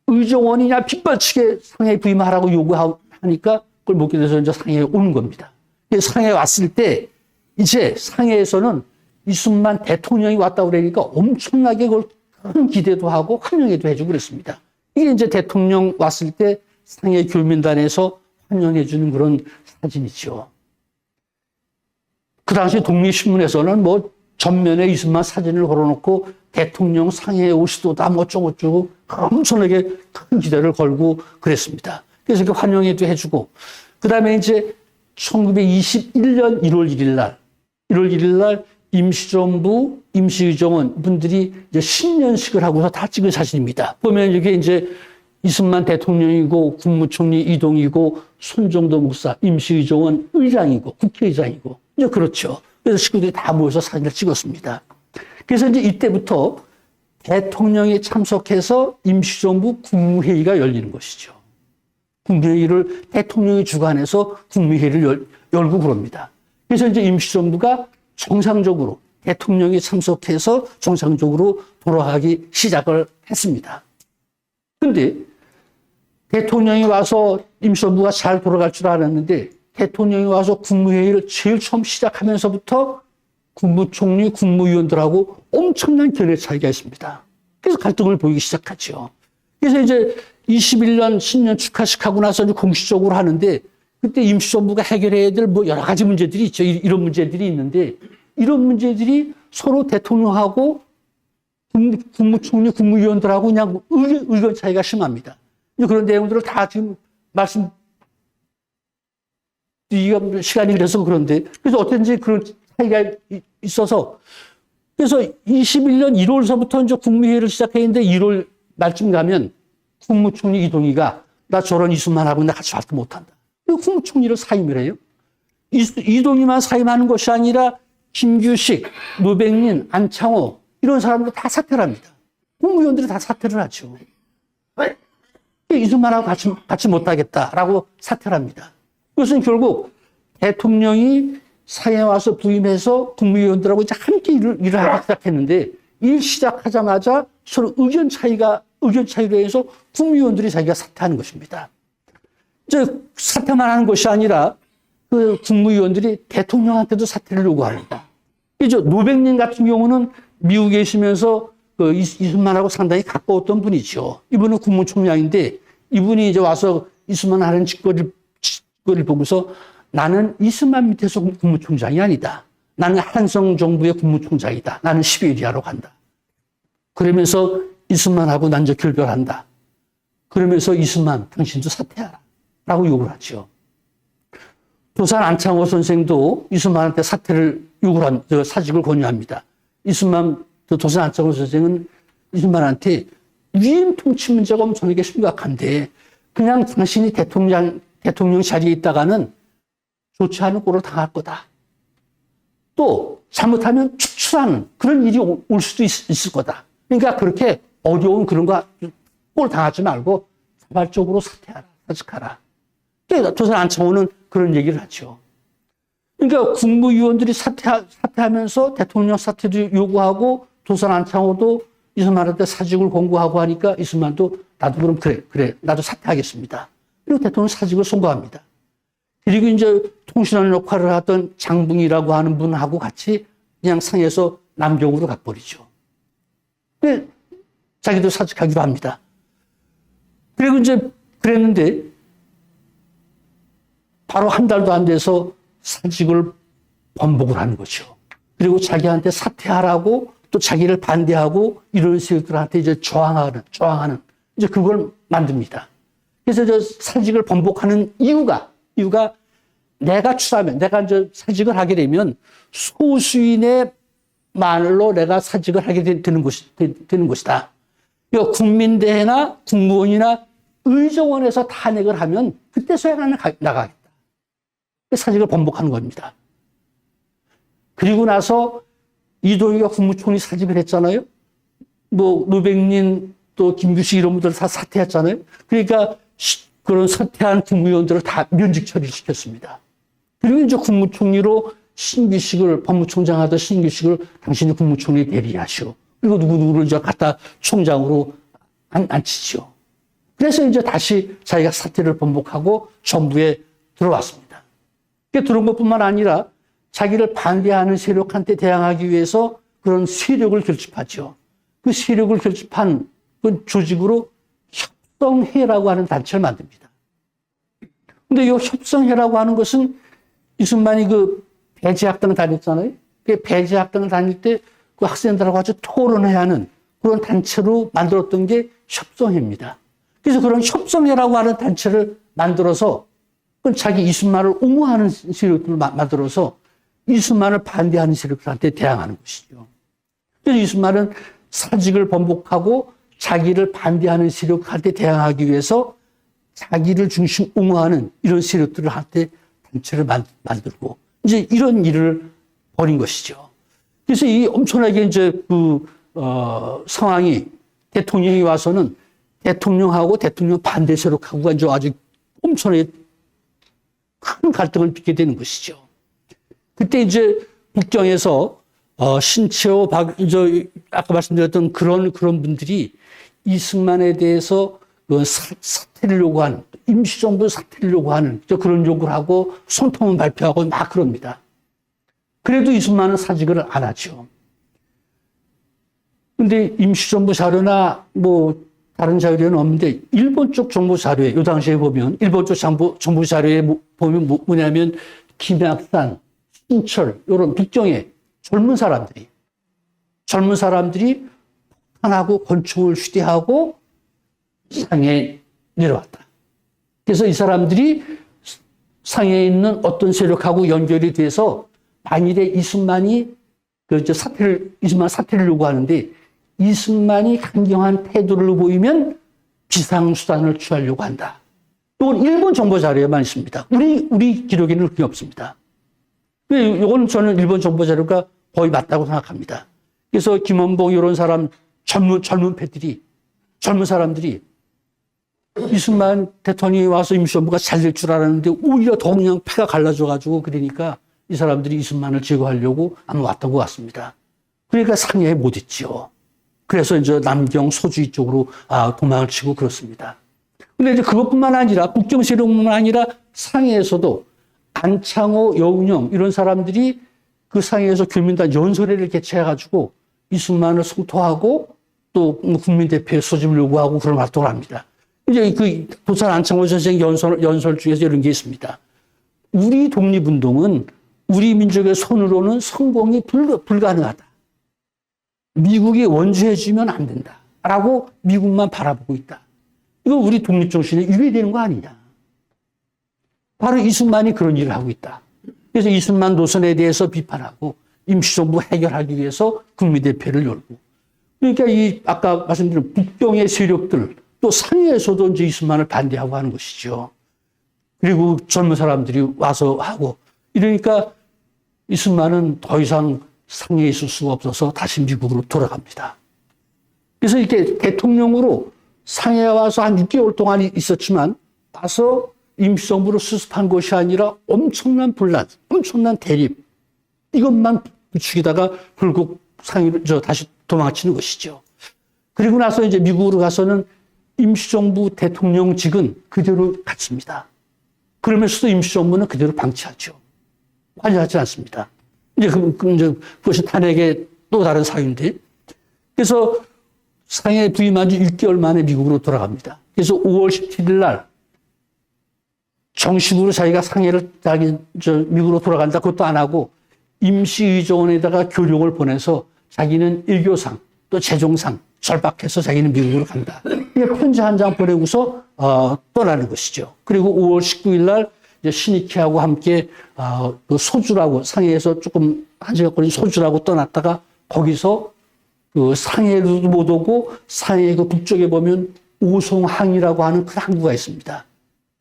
[SPEAKER 1] 의정원이냐 빗발치게 상해 부임하라고 요구하니까 그걸 못 견뎌서 이제 상해에 오는 겁니다. 상해에 왔을 때 이제 상해에서는 이승만 대통령이 왔다고 그러니까 엄청나게 그걸 큰 기대도 하고 환영회도 해주고 그랬습니다. 이게 이제 대통령 왔을 때 상해 교민단에서 환영해주는 그런 사진이죠. 그 당시 독립신문에서는 뭐 전면에 이승만 사진을 걸어놓고 대통령 상해에 오시도다 뭐 어쩌고저쩌고 엄청나게 큰 기대를 걸고 그랬습니다. 그래서 이렇게 환영회도 해주고 그 다음에 이제 1921년 1월 1일 날 임시정부, 임시의정원 분들이 이제 신년식을 하고서 다 찍은 사진입니다. 보면 이게 이제 이승만 대통령이고 국무총리 이동이고 손정도 목사, 임시의정원 의장이고 국회의장이고 이제 그렇죠. 그래서 식구들이 다 모여서 사진을 찍었습니다. 그래서 이제 이때부터 대통령이 참석해서 임시정부 국무회의가 열리는 것이죠. 국무회의를 대통령이 주관해서 국무회의를 열고 그럽니다. 그래서 이제 임시정부가 정상적으로 대통령이 참석해서 정상적으로 돌아가기 시작을 했습니다. 근데 대통령이 와서 임시정부가 잘 돌아갈 줄 알았는데 대통령이 와서 국무회의를 제일 처음 시작하면서부터 국무총리, 국무위원들하고 엄청난 견해 차이가 있습니다. 그래서 갈등을 보이기 시작하죠. 그래서 이제 21년 신년 축하식 하고 나서 이제 공식적으로 하는데 그때 임시정부가 해결해야 될 뭐 여러 가지 문제들이 있죠. 이런 문제들이 있는데 이런 문제들이 서로 대통령하고 국무총리, 국무위원들하고 그냥 의견 차이가 심합니다. 그런 내용들을 다 지금 이게 시간이 그래서 그런데 그래서 어떤지 그런 차이가 있어서 그래서 21년 1월서부터 이제 국무회의를 시작했는데 1월 말쯤 가면 국무총리 이동희가 나 저런 이수만 하고 나 같이 활동 못한다. 국무총리를 사임을 해요. 이동희만 사임하는 것이 아니라 김규식, 노백민, 안창호 이런 사람들 다 사퇴를 합니다. 국무위원들이 다 사퇴를 하죠. 이수만하고 같이 못하겠다라고 사퇴를 합니다. 그것은 결국 대통령이 상에 와서 부임해서 국무위원들하고 이제 함께 일을 하기 시작했는데 일 시작하자마자 서로 의견 차이로 해서 국무위원들이 자기가 사퇴하는 것입니다. 이제 사퇴만 하는 것이 아니라 그 국무위원들이 대통령한테도 사퇴를 요구합니다. 이제 노백민 같은 경우는 미국에 있으면서 그 이수만하고 상당히 가까웠던 분이죠. 이분은 국무총리인데 이분이 이제 와서 이수만 하는 짓거리를 보고서 나는 이수만 밑에서 국무총장이 아니다. 나는 한성 정부의 국무총장이다. 나는 시베리아로 간다. 그러면서 이수만하고 난 이제 결별한다. 그러면서 이수만 당신도 사퇴하라. 라고 요구를 하죠. 도산 안창호 선생도 이수만한테 사퇴를 사직을 권유합니다. 도산 안창호 선생은 이수만한테 위임 통치 문제가 엄청나게 심각한데 그냥 당신이 대통령 자리에 있다가는 좋지 않은 꼴을 당할 거다. 또 잘못하면 축출하는 그런 일이 올 수도 있을 거다. 그러니까 그렇게 어려운 그런 꼴 당하지 말고 자발적으로 사퇴하라, 사직하라. 그러니까 도산 안창호는 그런 얘기를 하죠. 그러니까 국무위원들이 사퇴하면서 대통령 사퇴도 요구하고 도산 안창호도 이수만한테 사직을 권고하고 하니까 이수만도 나도 그럼 그래 나도 사퇴하겠습니다. 그리고 대통령 사직을 선고합니다. 그리고 이제 통신원 역할을 하던 장붕이라고 하는 분하고 같이 그냥 상에서 남경으로 가버리죠. 자기도 사직하기로 합니다. 그리고 이제 그랬는데 바로 한 달도 안 돼서 사직을 번복을 하는 거죠. 그리고 자기한테 사퇴하라고 또 자기를 반대하고 이런 세력들한테 이제 저항하는 이제 그걸 만듭니다. 그래서 저 사직을 번복하는 이유가 내가 추하면 내가 이제 사직을 하게 되면 소수인의 말로 내가 사직을 하게 되는 것이다. 이거 국민대회나 국무원이나 의정원에서 탄핵을 하면 그때서야 나는 나가겠다. 사직을 번복하는 겁니다. 그리고 나서 이동희가 국무총리 사직을 했잖아요. 뭐 노백민 또 김규식 이런 분들 다 사퇴했잖아요. 그러니까 그런 사퇴한 국무위원들을 다 면직 처리시켰습니다. 그리고 이제 국무총리로 신규식을 법무총장 하던 신규식을 당신이 국무총리 대리하시오. 그리고 누구를 이제 갖다 총장으로 앉히죠. 그래서 이제 다시 자기가 사퇴를 번복하고 정부에 들어왔습니다. 들어온 것뿐만 아니라 자기를 반대하는 세력한테 대항하기 위해서 그런 세력을 결집하죠. 그 세력을 결집한 그 조직으로 협성회라고 하는 단체를 만듭니다. 근데 이 협성회라고 하는 것은 이승만이 그 배제학당을 다녔잖아요. 그 배제학당을 다닐 때 그 학생들하고 아주 토론해야 하는 그런 단체로 만들었던 게 협성회입니다. 그래서 그런 협성회라고 하는 단체를 만들어서 자기 이승만을 옹호하는 세력들을 만들어서 이승만을 반대하는 세력들한테 대항하는 것이죠. 그래서 이승만은 사직을 번복하고 자기를 반대하는 세력한테 대항하기 위해서 자기를 중심 옹호하는 이런 세력들한테 단체를 만들고 이제 이런 일을 벌인 것이죠. 그래서 이 엄청나게 이제 상황이 대통령이 와서는 대통령하고 대통령 반대 세력하고가 이제 아주 엄청나게 큰 갈등을 빚게 되는 것이죠. 그때 이제 북경에서 신채호, 아까 말씀드렸던 그런 분들이 이승만에 대해서 사퇴를 요구하는, 임시정부 사퇴를 요구하는 그런 요구를 하고 손통을 발표하고 막 그럽니다. 그래도 이승만은 사직을 안 하죠. 근데 임시정부 자료나 뭐 다른 자료는 없는데 일본 쪽 정부 자료에, 이 당시에 보면 일본 쪽 정부 자료에 보면 뭐냐면 김약산, 신철 이런 북경의 젊은 사람들이 폭탄하고 권총을 휴대하고 상해에 내려왔다. 그래서 이 사람들이 상해에 있는 어떤 세력하고 연결이 돼서 만일에 이승만이 사퇴를 요구하는데 이승만이 강경한 태도를 보이면 비상수단을 취하려고 한다. 이건 일본 정보 자료에만 있습니다. 우리 기록에는 그게 없습니다. 이건 저는 일본 정보 자료가 거의 맞다고 생각합니다. 그래서 김원봉 이런 사람, 젊은 사람들이 이승만 대통령이 와서 임시정부가 잘 될 줄 알았는데 오히려 더 그냥 패가 갈라져가지고 그러니까 이 사람들이 이승만을 제거하려고 아마 왔던 것 같습니다. 그러니까 상해에 못 있죠. 그래서 이제 남경, 소주 이쪽으로 도망을 치고 그렇습니다. 근데 이제 그것뿐만 아니라 북경 세력뿐만 아니라 상해에서도 안창호, 여운형 이런 사람들이 그 상해에서 교민단 연설회를 개최해가지고 이승만을 성토하고 또 국민대표의 소집을 요구하고 그런 활동을 합니다. 이제 그 도산 안창호 선생 연설 중에서 이런 게 있습니다. 우리 독립운동은 우리 민족의 손으로는 성공이 불가능하다. 미국이 원주해주면 안 된다. 라고 미국만 바라보고 있다. 이거 우리 독립정신에 위배되는 거 아니냐. 바로 이승만이 그런 일을 하고 있다. 그래서 이승만 노선에 대해서 비판하고 임시정부 해결하기 위해서 국민대표를 열고. 그러니까 아까 말씀드린 북경의 세력들, 또 상해에서도 이제 이승만을 반대하고 하는 것이죠. 그리고 젊은 사람들이 와서 하고. 이러니까 이승만은 더 이상 상해에 있을 수가 없어서 다시 미국으로 돌아갑니다. 그래서 이렇게 대통령으로 상해에 와서 한 6개월 동안 있었지만 와서 임시정부를 수습한 것이 아니라 엄청난 분란, 엄청난 대립 이것만 부추기다가 결국 상해로 다시 도망치는 것이죠. 그리고 나서 이제 미국으로 가서는 임시정부 대통령직은 그대로 갖춥니다. 그러면서도 임시정부는 그대로 방치하죠. 관여하지 않습니다. 이제 그것이 탄핵의 또 다른 사유인데. 그래서 상해 부임한 지 6개월 만에 미국으로 돌아갑니다. 그래서 5월 17일 날 정식으로 자기가 상해를 미국으로 돌아간다 그것도 안 하고 임시의정원에다가 교령을 보내서 자기는 일교상 또 재종상 절박해서 자기는 미국으로 간다. 편지 한 장 보내고서 떠나는 것이죠. 그리고 5월 19일 날 이제 신익희하고 함께 그 소주라고 상해에서 조금 한 시간 걸린 소주라고 떠났다가 거기서 그 상해도 못 오고 상해 그 북쪽에 보면 오송항이라고 하는 큰 항구가 있습니다.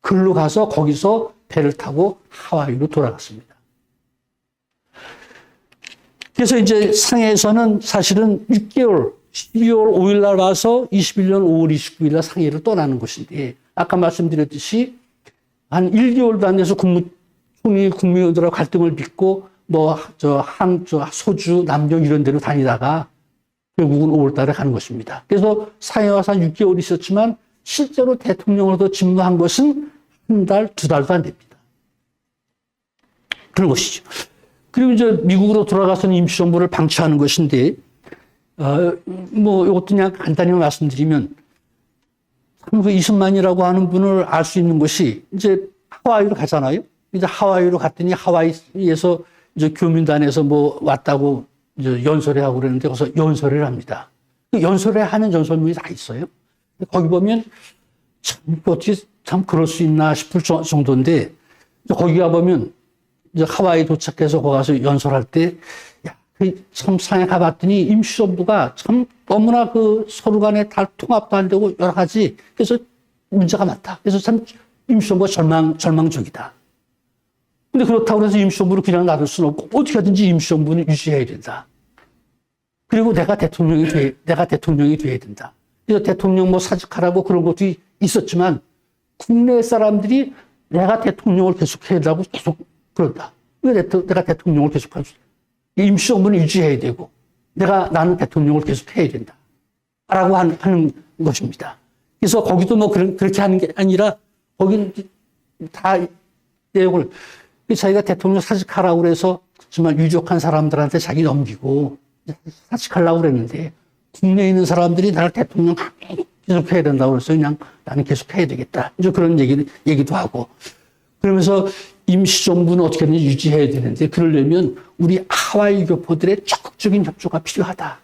[SPEAKER 1] 글로 가서 거기서 배를 타고 하와이로 돌아갔습니다. 그래서 이제 상해에서는 사실은 6개월, 12월 5일 날 와서 21년 5월 29일 날 상해를 떠나는 것인데 아까 말씀드렸듯이 한 1개월도 안 돼서 국민의원들하고 갈등을 빚고 소주, 남경 이런 데로 다니다가 결국은 5월 달에 가는 것입니다. 그래서 상해 와서 한 6개월 있었지만 실제로 대통령으로도 직무한 것은 한 달, 2달도 안 됩니다. 그런 것이죠. 그리고 이제 미국으로 돌아가서는 임시정부를 방치하는 것인데, 이것도 그냥 간단히 말씀드리면, 그 이승만이라고 하는 분을 알 수 있는 것이 이제 하와이로 가잖아요. 이제 하와이로 갔더니 하와이에서 이제 교민단에서 왔다고 이제 연설회 하고 그러는데 거기서 연설회를 합니다. 연설회 하는 연설문이 다 있어요. 거기 보면 어떻게 참 그럴 수 있나 싶을 정도인데 거기 가보면 이제 하와이 도착해서 거기 가서 연설할 때 참 상해 가봤더니 임시정부가 참 너무나 서로 간에 다 통합도 안 되고 여러 가지 그래서 문제가 많다. 그래서 참 임시정부가 절망적이다. 근데 그렇다고 해서 임시정부를 그냥 놔둘 수는 없고 어떻게 하든지 임시정부는 유지해야 된다. 그리고 내가 대통령이 돼야 된다. 그래서 대통령 사직하라고 그런 것도 있었지만 국내 사람들이 내가 대통령을 계속 해야 되고 계속 그런다. 왜 내가 대통령을 계속 할 수, 임시정부는 유지해야 되고, 나는 대통령을 계속 해야 된다. 라고 하는 것입니다. 그래서 거기도 뭐 그렇게 하는 게 아니라, 거기는 다 내용을, 자기가 대통령 사직하라고 그래서 정말 유족한 사람들한테 자기 넘기고 사직하려고 그랬는데, 국내에 있는 사람들이 나를 대통령 계속 해야 된다고 그래서 그냥 나는 계속 해야 되겠다. 이제 그런 얘기도 하고. 그러면서 임시정부는 어떻게든지 유지해야 되는데, 그러려면 우리 하와이 교포들의 적극적인 협조가 필요하다.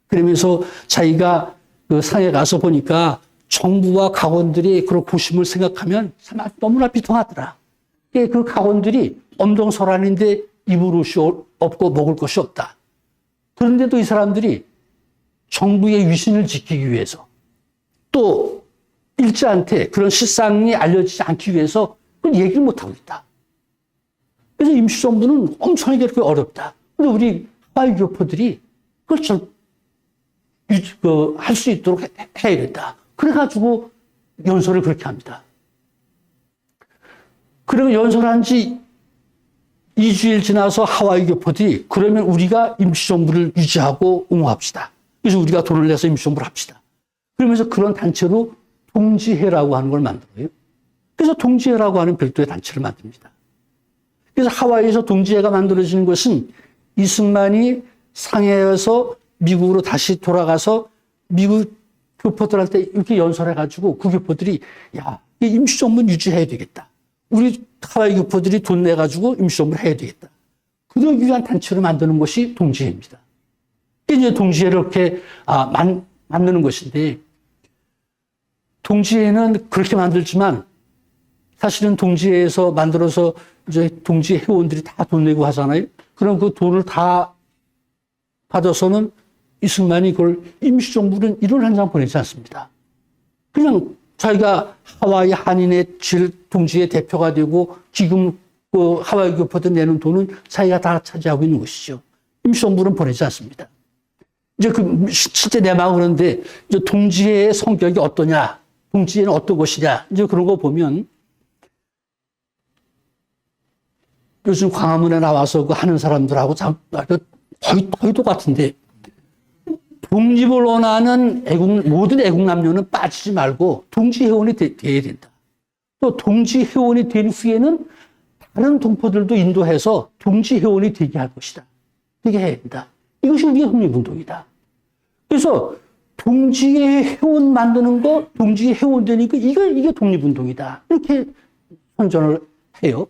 [SPEAKER 1] 그러면서 자기가 그 상해 가서 보니까 정부와 가원들이 그런 고심을 생각하면 참 너무나 비통하더라. 그 가원들이 엄동설한인데 입을 옷이 없고 먹을 것이 없다. 그런데도 이 사람들이 정부의 위신을 지키기 위해서 또 일자한테 그런 실상이 알려지지 않기 위해서 그건 얘기를 못하고 있다. 그래서 임시정부는 엄청나게 그렇게 어렵다. 근데 우리 하와이 교포들이 그걸 할 수 있도록 해야 된다. 그래가지고 연설을 그렇게 합니다. 그러면 연설한 지 2주일 지나서 하와이 교포들이 그러면 우리가 임시정부를 유지하고 옹호합시다. 그래서 우리가 돈을 내서 임시정부를 합시다. 그러면서 그런 단체로 동지회라고 하는 걸 만들어요. 그래서 동지회라고 하는 별도의 단체를 만듭니다. 그래서 하와이에서 동지회가 만들어지는 것은 이승만이 상해에서 미국으로 다시 돌아가서 미국 교포들한테 이렇게 연설해가지고 그 교포들이 야, 임시정부는 유지해야 되겠다. 우리 하와이 교포들이 돈 내가지고 임시정부를 해야 되겠다. 그러기 위한 단체를 만드는 것이 동지회입니다. 이제 동지회를 이렇게 만드는 것인데, 동지회는 그렇게 만들지만 사실은 동지회에서 만들어서 이제 동지회 회원들이 다 돈 내고 하잖아요. 그럼 그 돈을 다 받아서는 이승만이 그걸 임시정부는 1원 한 장 보내지 않습니다. 그냥 자기가 하와이 한인의 동지회 대표가 되고 지금 그 하와이 교포들 내는 돈은 자기가 다 차지하고 있는 것이죠. 임시정부는 보내지 않습니다. 이제 실제 내막은 그런데 이제 동지회의 성격이 어떠냐, 동지회는 어떤 것이냐, 이제 그런 거 보면 요즘 광화문에 나와서 그 하는 사람들하고 거의 똑같은데, 독립을 원하는 모든 애국 남녀는 빠지지 말고 동지회원이 돼야 된다. 또 동지회원이 된 후에는 다른 동포들도 인도해서 동지회원이 되게 할 것이다. 되게 해야 된다. 이것이 우리의 독립운동이다. 그래서 동지회 회원 만드는 거, 동지회 회원 되니까 이게 독립운동이다. 이렇게 선전을 해요.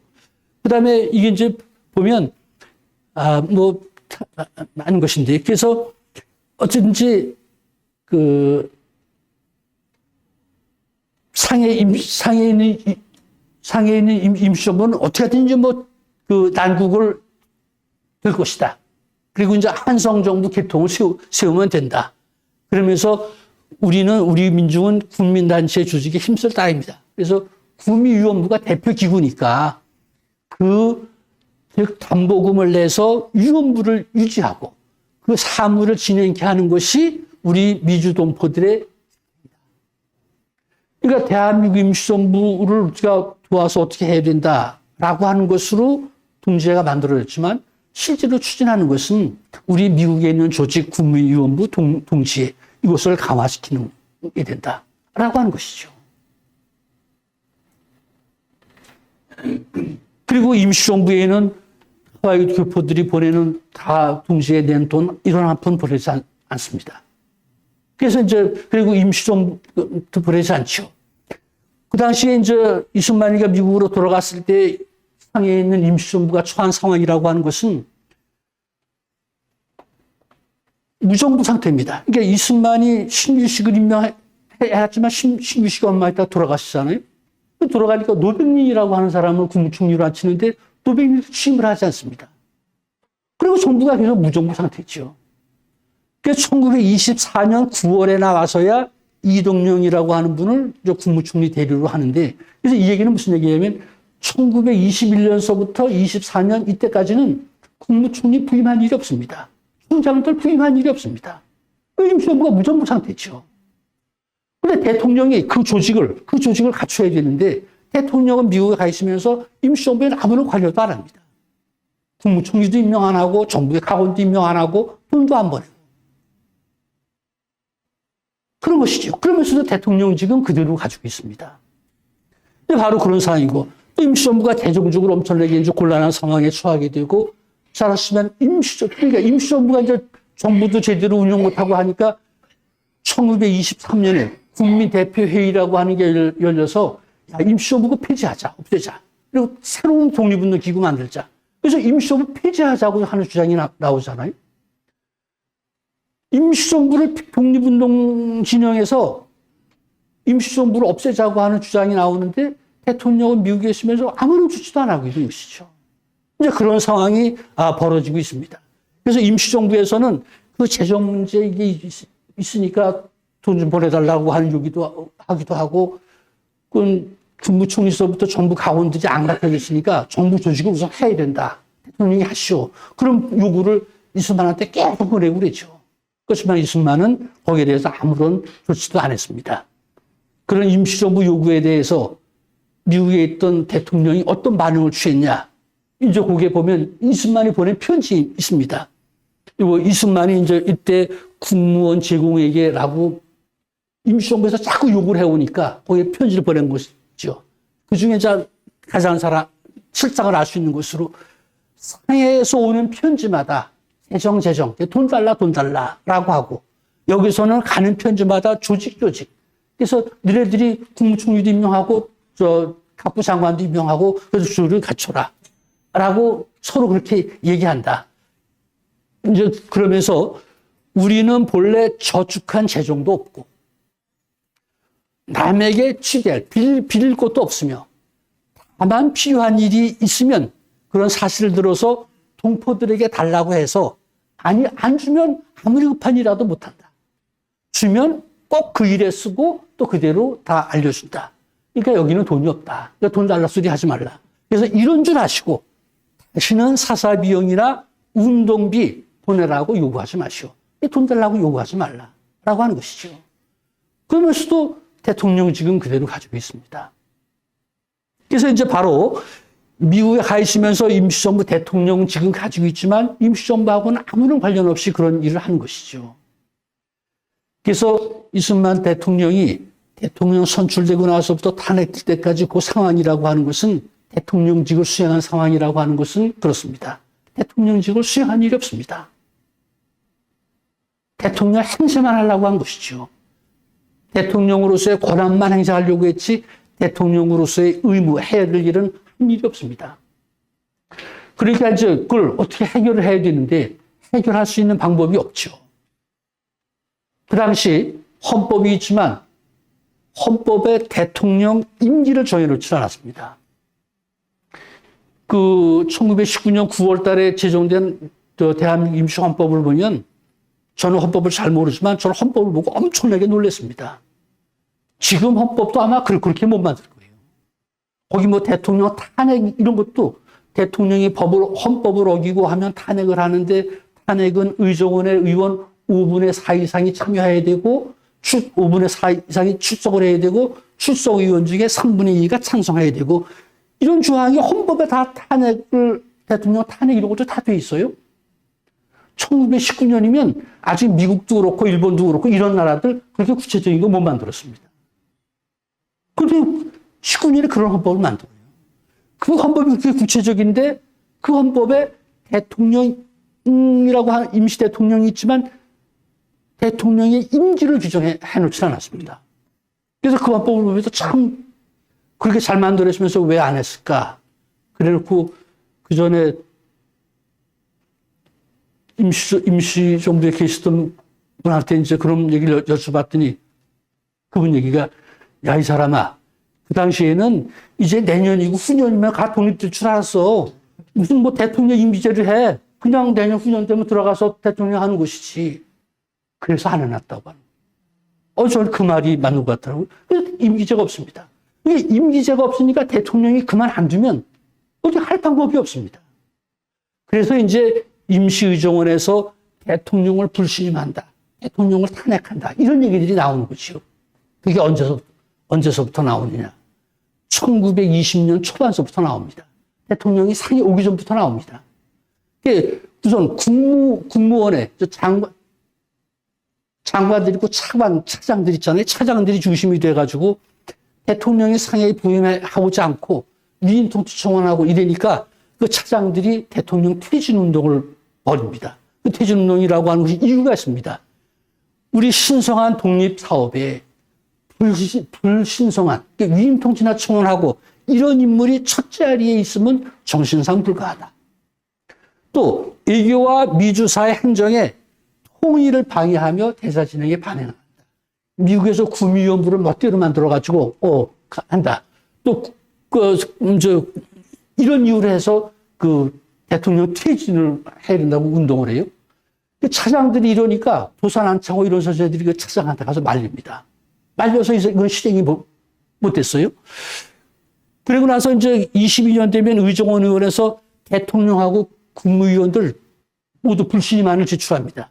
[SPEAKER 1] 그 다음에 이게 이제 보면, 많은 것인데, 그래서 어쨌든지, 상해에 있는 임시정부는 어떻게든지 난국을 될 것이다. 그리고 이제 한성정부 계통을 세우면 된다. 그러면서 우리 민중은 국민단체 조직에 힘쓸 따입니다. 그래서 구미위원부가 대표기구니까 그 담보금을 내서 위원부를 유지하고 그 사무를 진행케 하는 것이 우리 미주동포들의, 그러니까 대한민국 임시정부를 우리가 도와서 어떻게 해야 된다라고 하는 것으로 동지회가 만들어졌지만, 실제로 추진하는 것은 우리 미국에 있는 조직 국무위원부 동지회, 이것을 강화시키는 게 된다라고 하는 것이죠. 그리고 임시정부에는 하와이 교포들이 보내는 다 동지에 낸 돈 1원 한 푼 보내지 않습니다. 그래서 그리고 임시정부도 보내지 않죠. 그 당시에 이승만이가 미국으로 돌아갔을 때 상해에 있는 임시정부가 처한 상황이라고 하는 것은 무정부 상태입니다. 그러니까 이승만이 신규식을 임명했지만 신규식이 얼마 있다가 돌아가시잖아요. 돌아가니까 노백민이라고 하는 사람을 국무총리로 앉히는데 노백민이 취임을 하지 않습니다. 그리고 정부가 계속 무정부 상태죠. 그래서 1924년 9월에 나와서야 이동영이라고 하는 분을 국무총리 대리로 하는데, 그래서 이 얘기는 무슨 얘기냐면 1921년서부터 24년 이때까지는 국무총리 부임한 일이 없습니다. 총장들 부임한 일이 없습니다. 임시정부가 무정부 상태죠. 근데 대통령이 그 조직을 갖춰야 되는데 대통령은 미국에 가 있으면서 임시정부에는 아무런 관여도 안 합니다. 국무총리도 임명 안 하고 정부의 각원도 임명 안 하고 돈도 안 보내고. 그런 것이죠. 그러면서도 대통령직은 그대로 가지고 있습니다. 바로 그런 상황이고 또 임시정부가 대정적으로 엄청나게 이제 곤란한 상황에 처하게 되고 잘하시면 그러니까 임시정부가 이제 정부도 제대로 운영 못하고 하니까 1923년에 국민대표회의라고 하는 게 열려서 야, 임시정부가 폐지하자, 없애자. 그리고 새로운 독립운동 기구 만들자. 그래서 임시정부 폐지하자고 하는 주장이 나오잖아요. 임시정부를 독립운동 진영에서 임시정부를 없애자고 하는 주장이 나오는데 대통령은 미국에 있으면서 아무런 조치도 안 하고 있는 것이죠. 이제 그런 상황이 벌어지고 있습니다. 그래서 임시정부에서는 그 재정 문제 이게 있으니까 돈 좀 보내달라고 하는 요기도 하기도 하고, 그 국무총리서부터 정부 가원들이 안갑하겠으니까 정부 조직을 우선 해야 된다. 대통령이 하시오. 그럼 요구를 이승만한테 계속 보내고 그랬죠. 그렇지만 이승만은 거기에 대해서 아무런 조치도 안 했습니다. 그런 임시정부 요구에 대해서 미국에 있던 대통령이 어떤 반응을 취했냐. 이제 거기에 보면 이승만이 보낸 편지 있습니다. 그리고 이승만이 이제 이때 국무원 제공에게라고 임시정부에서 자꾸 요구를 해오니까 거기에 편지를 보낸 것이죠. 그 중에 가장 실상을 알 수 있는 것으로 상해에서 오는 편지마다 재정, 돈 달라라고 하고 여기서는 가는 편지마다 조직. 그래서 너네들이 국무총리도 임명하고 각부 장관도 임명하고 그래서 줄을 갖춰라 라고 서로 그렇게 얘기한다. 이제 그러면서 우리는 본래 저축한 재정도 없고 남에게 빌릴 것도 없으며 다만 필요한 일이 있으면 그런 사실을 들어서 동포들에게 달라고 해서 안 주면 아무리 급한 일이라도 못한다. 주면 꼭 그 일에 쓰고 또 그대로 다 알려준다. 그러니까 여기는 돈이 없다. 그러니까 돈 달라 소리 하지 말라. 그래서 이런 줄 아시고 다시는 사사비용이나 운동비 보내라고 요구하지 마시오. 돈 달라고 요구하지 말라라고 하는 것이죠. 그러면서도 대통령직은 그대로 가지고 있습니다. 그래서 이제 바로 미국에 가 있으면서 임시정부 대통령직은 가지고 있지만 임시정부하고는 아무런 관련 없이 그런 일을 하는 것이죠. 그래서 이승만 대통령이 대통령 선출되고 나서부터 탄핵될 때까지 그 상황이라고 하는 것은 대통령직을 수행한 상황이라고 하는 것은 그렇습니다. 대통령직을 수행한 일이 없습니다. 대통령 행세만 하려고 한 것이죠. 대통령으로서의 권한만 행사하려고 했지 대통령으로서의 의무, 해야 될 일은 한 일이 없습니다. 그러니까 이제 그걸 어떻게 해결을 해야 되는데 해결할 수 있는 방법이 없죠. 그 당시 헌법이 있지만 헌법에 대통령 임기를 정해놓지 않았습니다. 그 1919년 9월 달에 제정된 대한민국 임시헌법을 보면 저는 헌법을 잘 모르지만 저는 헌법을 보고 엄청나게 놀랐습니다. 지금 헌법도 아마 그렇게 못 만들 거예요. 거기 뭐 대통령 탄핵 이런 것도 대통령이 헌법을 어기고 하면 탄핵을 하는데 탄핵은 의정원의 의원 5분의 4 이상이 참여해야 되고 5분의 4 이상이 출석을 해야 되고 출석 의원 중에 3분의 2가 찬성해야 되고 이런 조항이 헌법에 다 대통령 탄핵 이런 것도 다 돼 있어요. 1919년이면 아직 미국도 그렇고 일본도 그렇고 이런 나라들 그렇게 구체적인 거 못 만들었습니다. 그런데 19년에 그런 헌법을 만들어요. 그 헌법이 그렇게 구체적인데 그 헌법에 대통령이라고 하는 임시 대통령이 있지만 대통령의 임기를 규정해 놓지 않았습니다. 그래서 그 헌법을 보면서 참 그렇게 잘 만들었으면서 왜 안 했을까? 그래놓고 그 전에 임시정부에 계시던 분한테 이제 그런 얘기를 여쭤봤더니 그분 얘기가 야, 이 사람아, 그 당시에는 이제 내년이고 후년이면 가 독립될 줄 알았어. 무슨 뭐 대통령 임기제를 해. 그냥 내년 후년 되면 들어가서 대통령 하는 것이지. 그래서 안 해놨다고 하는 거예요. 저는 그 말이 맞는 것 같더라고요. 임기제가 없습니다. 임기제가 없으니까 대통령이 그만 안 두면 어디 할 방법이 없습니다. 그래서 이제 임시의정원에서 대통령을 불신임한다. 대통령을 탄핵한다. 이런 얘기들이 나오는 거죠. 그게 언제서부터 나오느냐. 1920년 초반서부터 나옵니다. 대통령이 상에 오기 전부터 나옵니다. 그게 우선 국무원에 장관들 있고 차장들 있잖아요. 차장들이 중심이 돼가지고 대통령이 상해에 부임하고자 않고 위인 통치청원하고 이러니까 그 차장들이 대통령 퇴진 운동을 벌입니다. 그 퇴진 운동이라고 하는 것이 이유가 있습니다. 우리 신성한 독립 사업에 불신성한 위임 통치나 청원하고 이런 인물이 첫 자리에 있으면 정신상 불가하다. 또 외교와 미주사의 행정에 통일을 방해하며 대사 진행에 반행한다. 미국에서 구미위원부를 멋대로 만들어가지고 한다. 또 이런 이유로 해서 그 대통령 퇴진을 해야 된다고 운동을 해요. 차장들이 이러니까 도산 안창호 이런 선생들이 그 차장한테 가서 말립니다. 말려서 이건 실행이 못됐어요. 그리고 나서 이제 22년 되면 의정원 의원에서 대통령하고 국무위원들 모두 불신임안을 제출합니다.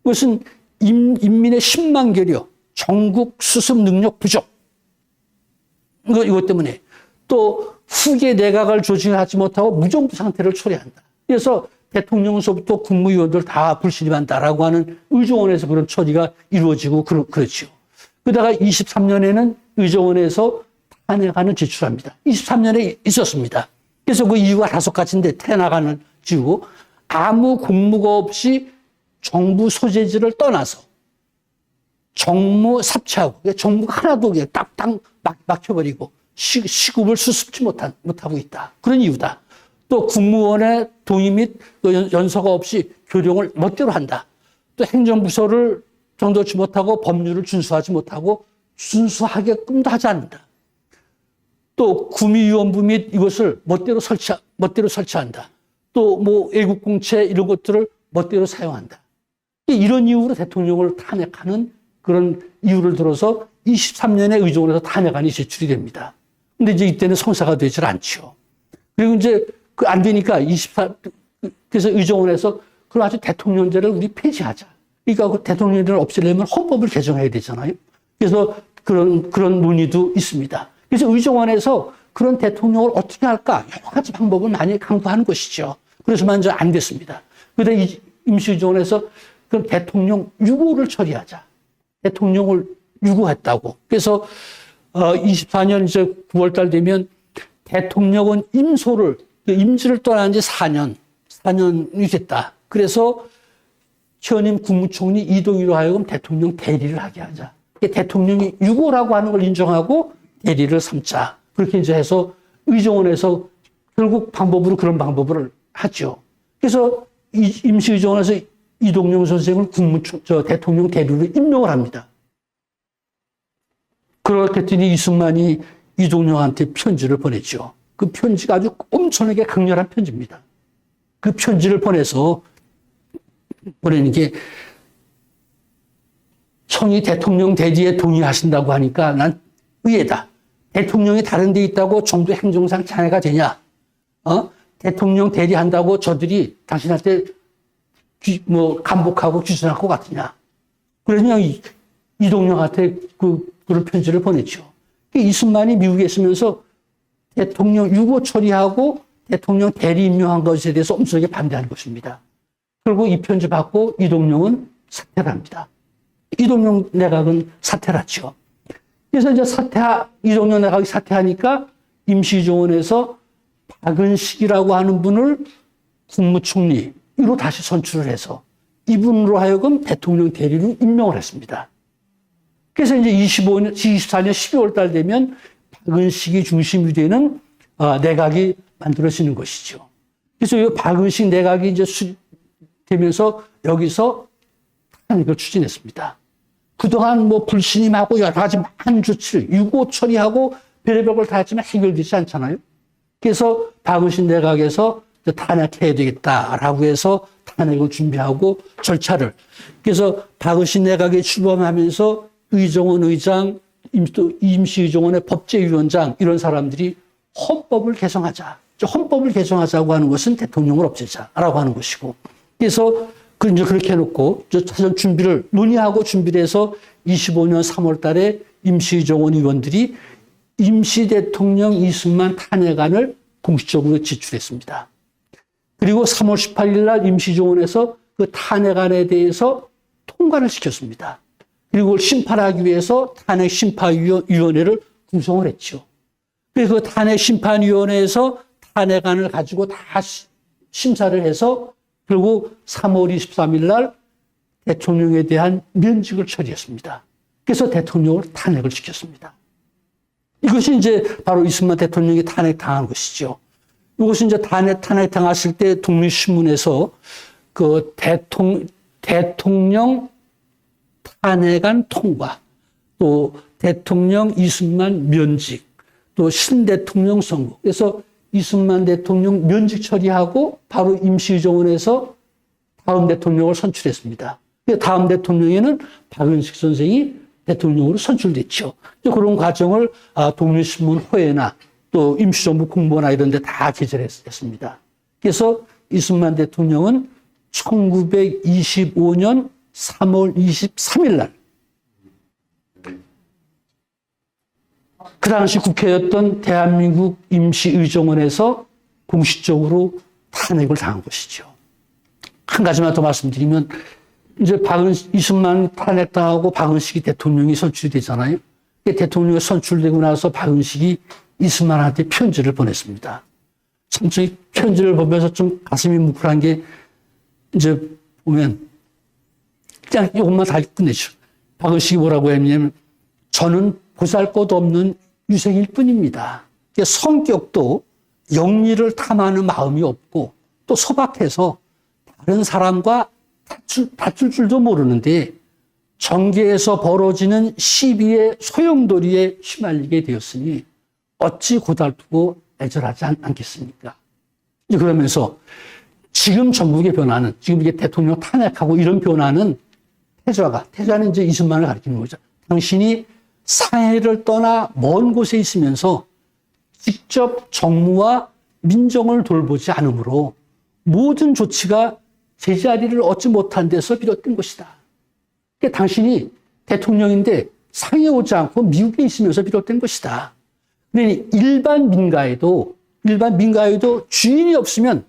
[SPEAKER 1] 그것은 인민의 10만 결여, 전국 수습 능력 부족. 이것 때문에 또 후계 내각을 조직하지 못하고 무정부 상태를 초래한다. 그래서 대통령서부터 국무위원들 다 불신임한다라고 하는 의정원에서 그런 처리가 이루어지고 그렇죠. 그러다가 23년에는 의정원에서 탄핵안을 제출합니다. 23년에 있었습니다. 그래서 그 이유가 5가지인데 탄핵안을 지우고 아무 공무가 없이 정부 소재지를 떠나서 정무 삽치하고 정부가 하나도 그냥 딱딱 막혀버리고 시급을 수습지 못하고 있다. 그런 이유다. 또 국무원의 동의 및 연서가 없이 교령을 멋대로 한다. 또 행정부서를 정도치 못하고 법률을 준수하지 못하고 준수하게끔도 하지 않는다. 또 구미위원부 및 이것을 멋대로 설치한다. 또 뭐 애국공채 이런 것들을 멋대로 사용한다. 이런 이유로 대통령을 탄핵하는 그런 이유를 들어서 23년에 의정원에서 탄핵안이 제출이 됩니다. 근데 이제 이때는 성사가 되질 않죠. 그리고 이제 안 되니까 그래서 의정원에서 그럼 아주 대통령제를 우리 폐지하자. 그러니까 그 대통령제를 없애려면 헌법을 개정해야 되잖아요. 그래서 그런 논의도 있습니다. 그래서 의정원에서 그런 대통령을 어떻게 할까? 여러 가지 방법을 많이 강구하는 것이죠. 그래서만 이제 안 됐습니다. 그런데 임시의정원에서 그럼 대통령 유고를 처리하자. 대통령을 유고했다고. 그래서 24년 이제 9월달 되면 대통령은 임지를 떠난 지 4년이 됐다. 그래서 현임 국무총리 이동희로 하여금 대통령 대리를 하게 하자. 대통령이 유고라고 하는 걸 인정하고 대리를 삼자. 그렇게 이제 해서 의정원에서 결국 그런 방법을 하죠. 그래서 임시의정원에서 이동영 선생을 대통령 대리로 임명을 합니다. 그렇겠더니 이승만이 이동영한테 편지를 보냈죠. 그 편지가 아주 엄청나게 강렬한 편지입니다. 그 편지를 보내는 게 형이 대통령 대리에 동의하신다고 하니까 난 의외다. 대통령이 다른 데 있다고 정부 행정상 장애가 되냐? 대통령 대리한다고 저들이 당신한테 감복하고 귀순할 것 같으냐? 그래서 그냥 이동영한테 그런 편지를 보냈죠. 이승만이 미국에 있으면서 대통령 유고 처리하고 대통령 대리 임명한 것에 대해서 엄청나게 반대하는 것입니다. 그리고 이 편지 받고 이동영은 사퇴를 합니다. 이동영 내각은 사퇴를 하죠. 그래서 이제 이동영 내각이 사퇴하니까 임시정원에서 박은식이라고 하는 분을 국무총리로 다시 선출을 해서 이분으로 하여금 대통령 대리로 임명을 했습니다. 그래서 이제 24년 12월 달 되면 박은식이 중심이 되는 내각이 만들어지는 것이죠. 그래서 이 박은식 내각이 이제 되면서 여기서 탄핵을 추진했습니다. 그동안 불신임하고 여러 가지 많은 조치를 유고 처리하고 별의별 걸 다 했지만 해결되지 않잖아요. 그래서 박은식 내각에서 탄핵해야 되겠다라고 해서 탄핵을 준비하고 절차를. 그래서 박은식 내각에 출범하면서 의정원 의장, 임시의정원의 법제위원장 이런 사람들이 헌법을 개정하자. 헌법을 개정하자고 하는 것은 대통령을 없애자라고 하는 것이고. 그래서 이제 그렇게 해놓고 사전 논의하고 준비를 해서 25년 3월 달에 임시의정원 의원들이 임시대통령 이승만 탄핵안을 공식적으로 제출했습니다. 그리고 3월 18일 날 임시정원에서 그 탄핵안에 대해서 통과를 시켰습니다. 그리고 심판하기 위해서 탄핵심판위원회를 구성을 했죠. 그래서 그 탄핵심판위원회에서 탄핵안을 가지고 다 심사를 해서 결국 3월 23일 날 대통령에 대한 면직을 처리했습니다. 그래서 대통령을 탄핵을 시켰습니다. 이것이 이제 바로 이승만 대통령이 탄핵당한 것이죠. 이것이 이제 탄핵당했을 때 독립신문에서 그 대통령 탄핵안 통과, 또 대통령 이승만 면직, 또 신대통령 선거. 그래서 이승만 대통령 면직 처리하고 바로 임시정원에서 다음 대통령을 선출했습니다. 다음 대통령에는 박은식 선생이 대통령으로 선출됐죠. 그런 과정을 독립신문 호에나 또 임시정부 공보나 이런 데 다 게재했습니다. 그래서 이승만 대통령은 1925년 3월 23일 날 그 당시 국회였던 대한민국 임시의정원에서 공식적으로 탄핵을 당한 것이죠. 한 가지만 더 말씀드리면 이제 이승만 탄핵당하고 박은식이 대통령이 선출이 되잖아요. 대통령이 선출되고 나서 박은식이 이승만한테 편지를 보냈습니다. 참, 저 편지를 보면서 좀 가슴이 뭉클한 게 이제 보면 그냥 이것만 다 끝내죠. 박은식이 뭐라고 했냐면 저는 보잘것없는 유생일 뿐입니다. 성격도 영리를 탐하는 마음이 없고 또 소박해서 다른 사람과 다툴 줄도 모르는데 정계에서 벌어지는 시비의 소용돌이에 휘말리게 되었으니 어찌 고달프고 애절하지 않겠습니까? 그러면서 지금 전국의 변화는, 지금 이게 대통령 탄핵하고 이런 변화는 태좌는 이제 이승만을 가리키는 거죠. 당신이 사해를 떠나 먼 곳에 있으면서 직접 정무와 민정을 돌보지 않으므로 모든 조치가 제자리를 얻지 못한 데서 비롯된 것이다. 그러니까 당신이 대통령인데 상해 오지 않고 미국에 있으면서 비롯된 것이다. 근데 일반 민가에도 주인이 없으면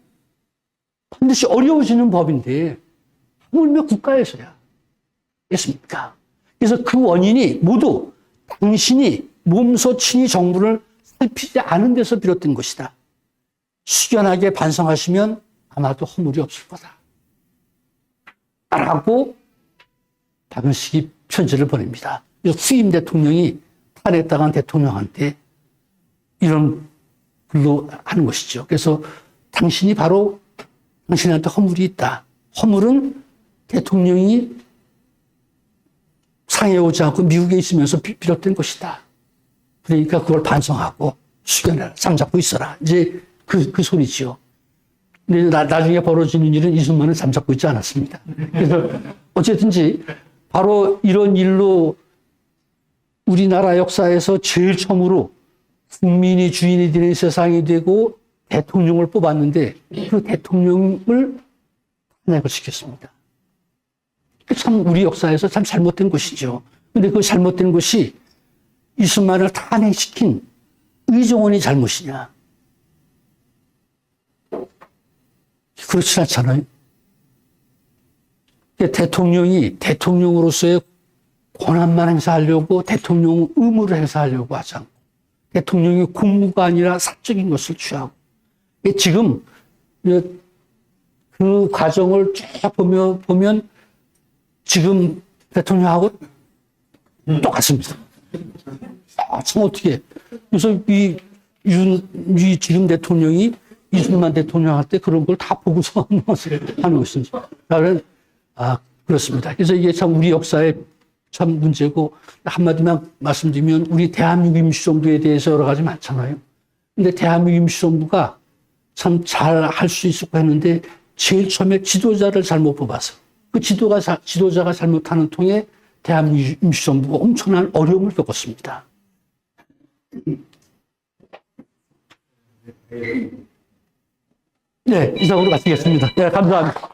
[SPEAKER 1] 반드시 어려워지는 법인데 하물며 국가에서야. 됐습니까? 그래서 그 원인이 모두 당신이 몸소 친히 정부를 살피지 않은 데서 비롯된 것이다. 숙연하게 반성하시면 아마도 허물이 없을 거다. 라고 박은식이 편지를 보냅니다. 그래서 후임 대통령이 탄핵당한 대통령한테 이런 글로 하는 것이죠. 그래서 당신이 바로 당신한테 허물이 있다. 허물은 대통령이 상해 오지 않고 미국에 있으면서 비롯된 것이다. 그러니까 그걸 반성하고 숙연해라. 잠잡고 있어라. 이제 그 소리지요. 근데 나중에 벌어지는 일은 이승만은 잠잡고 있지 않았습니다. 그래서 어쨌든지 바로 이런 일로 우리나라 역사에서 제일 처음으로 국민이 주인이 되는 세상이 되고 대통령을 뽑았는데 그 대통령을 탄핵을 시켰습니다. 참 우리 역사에서 참 잘못된 것이죠. 근데 그 잘못된 것이 이승만을 탄핵시킨 의정원이 잘못이냐? 그렇지 않잖아요. 대통령이 대통령으로서의 권한만 행사하려고 대통령 의무를 행사하려고 하지 않고 대통령이 공무가 아니라 사적인 것을 취하고 지금 그 과정을 쭉 보면 지금 대통령하고 똑같습니다. 참 어떻게. 그래서 이 지금 대통령이 이승만 대통령한테 그런 걸 다 보고서 하는 것인지. 그렇습니다. 그래서 이게 참 우리 역사의 참 문제고, 한마디만 말씀드리면 우리 대한민국 임시정부에 대해서 여러 가지 많잖아요. 근데 대한민국 임시정부가 참 잘 할 수 있었고 했는데 제일 처음에 지도자를 잘못 뽑아서 그 지도자가 잘못하는 통에 대한민국 임시정부가 엄청난 어려움을 겪었습니다. 네, 이상으로 마치겠습니다. 네, 감사합니다.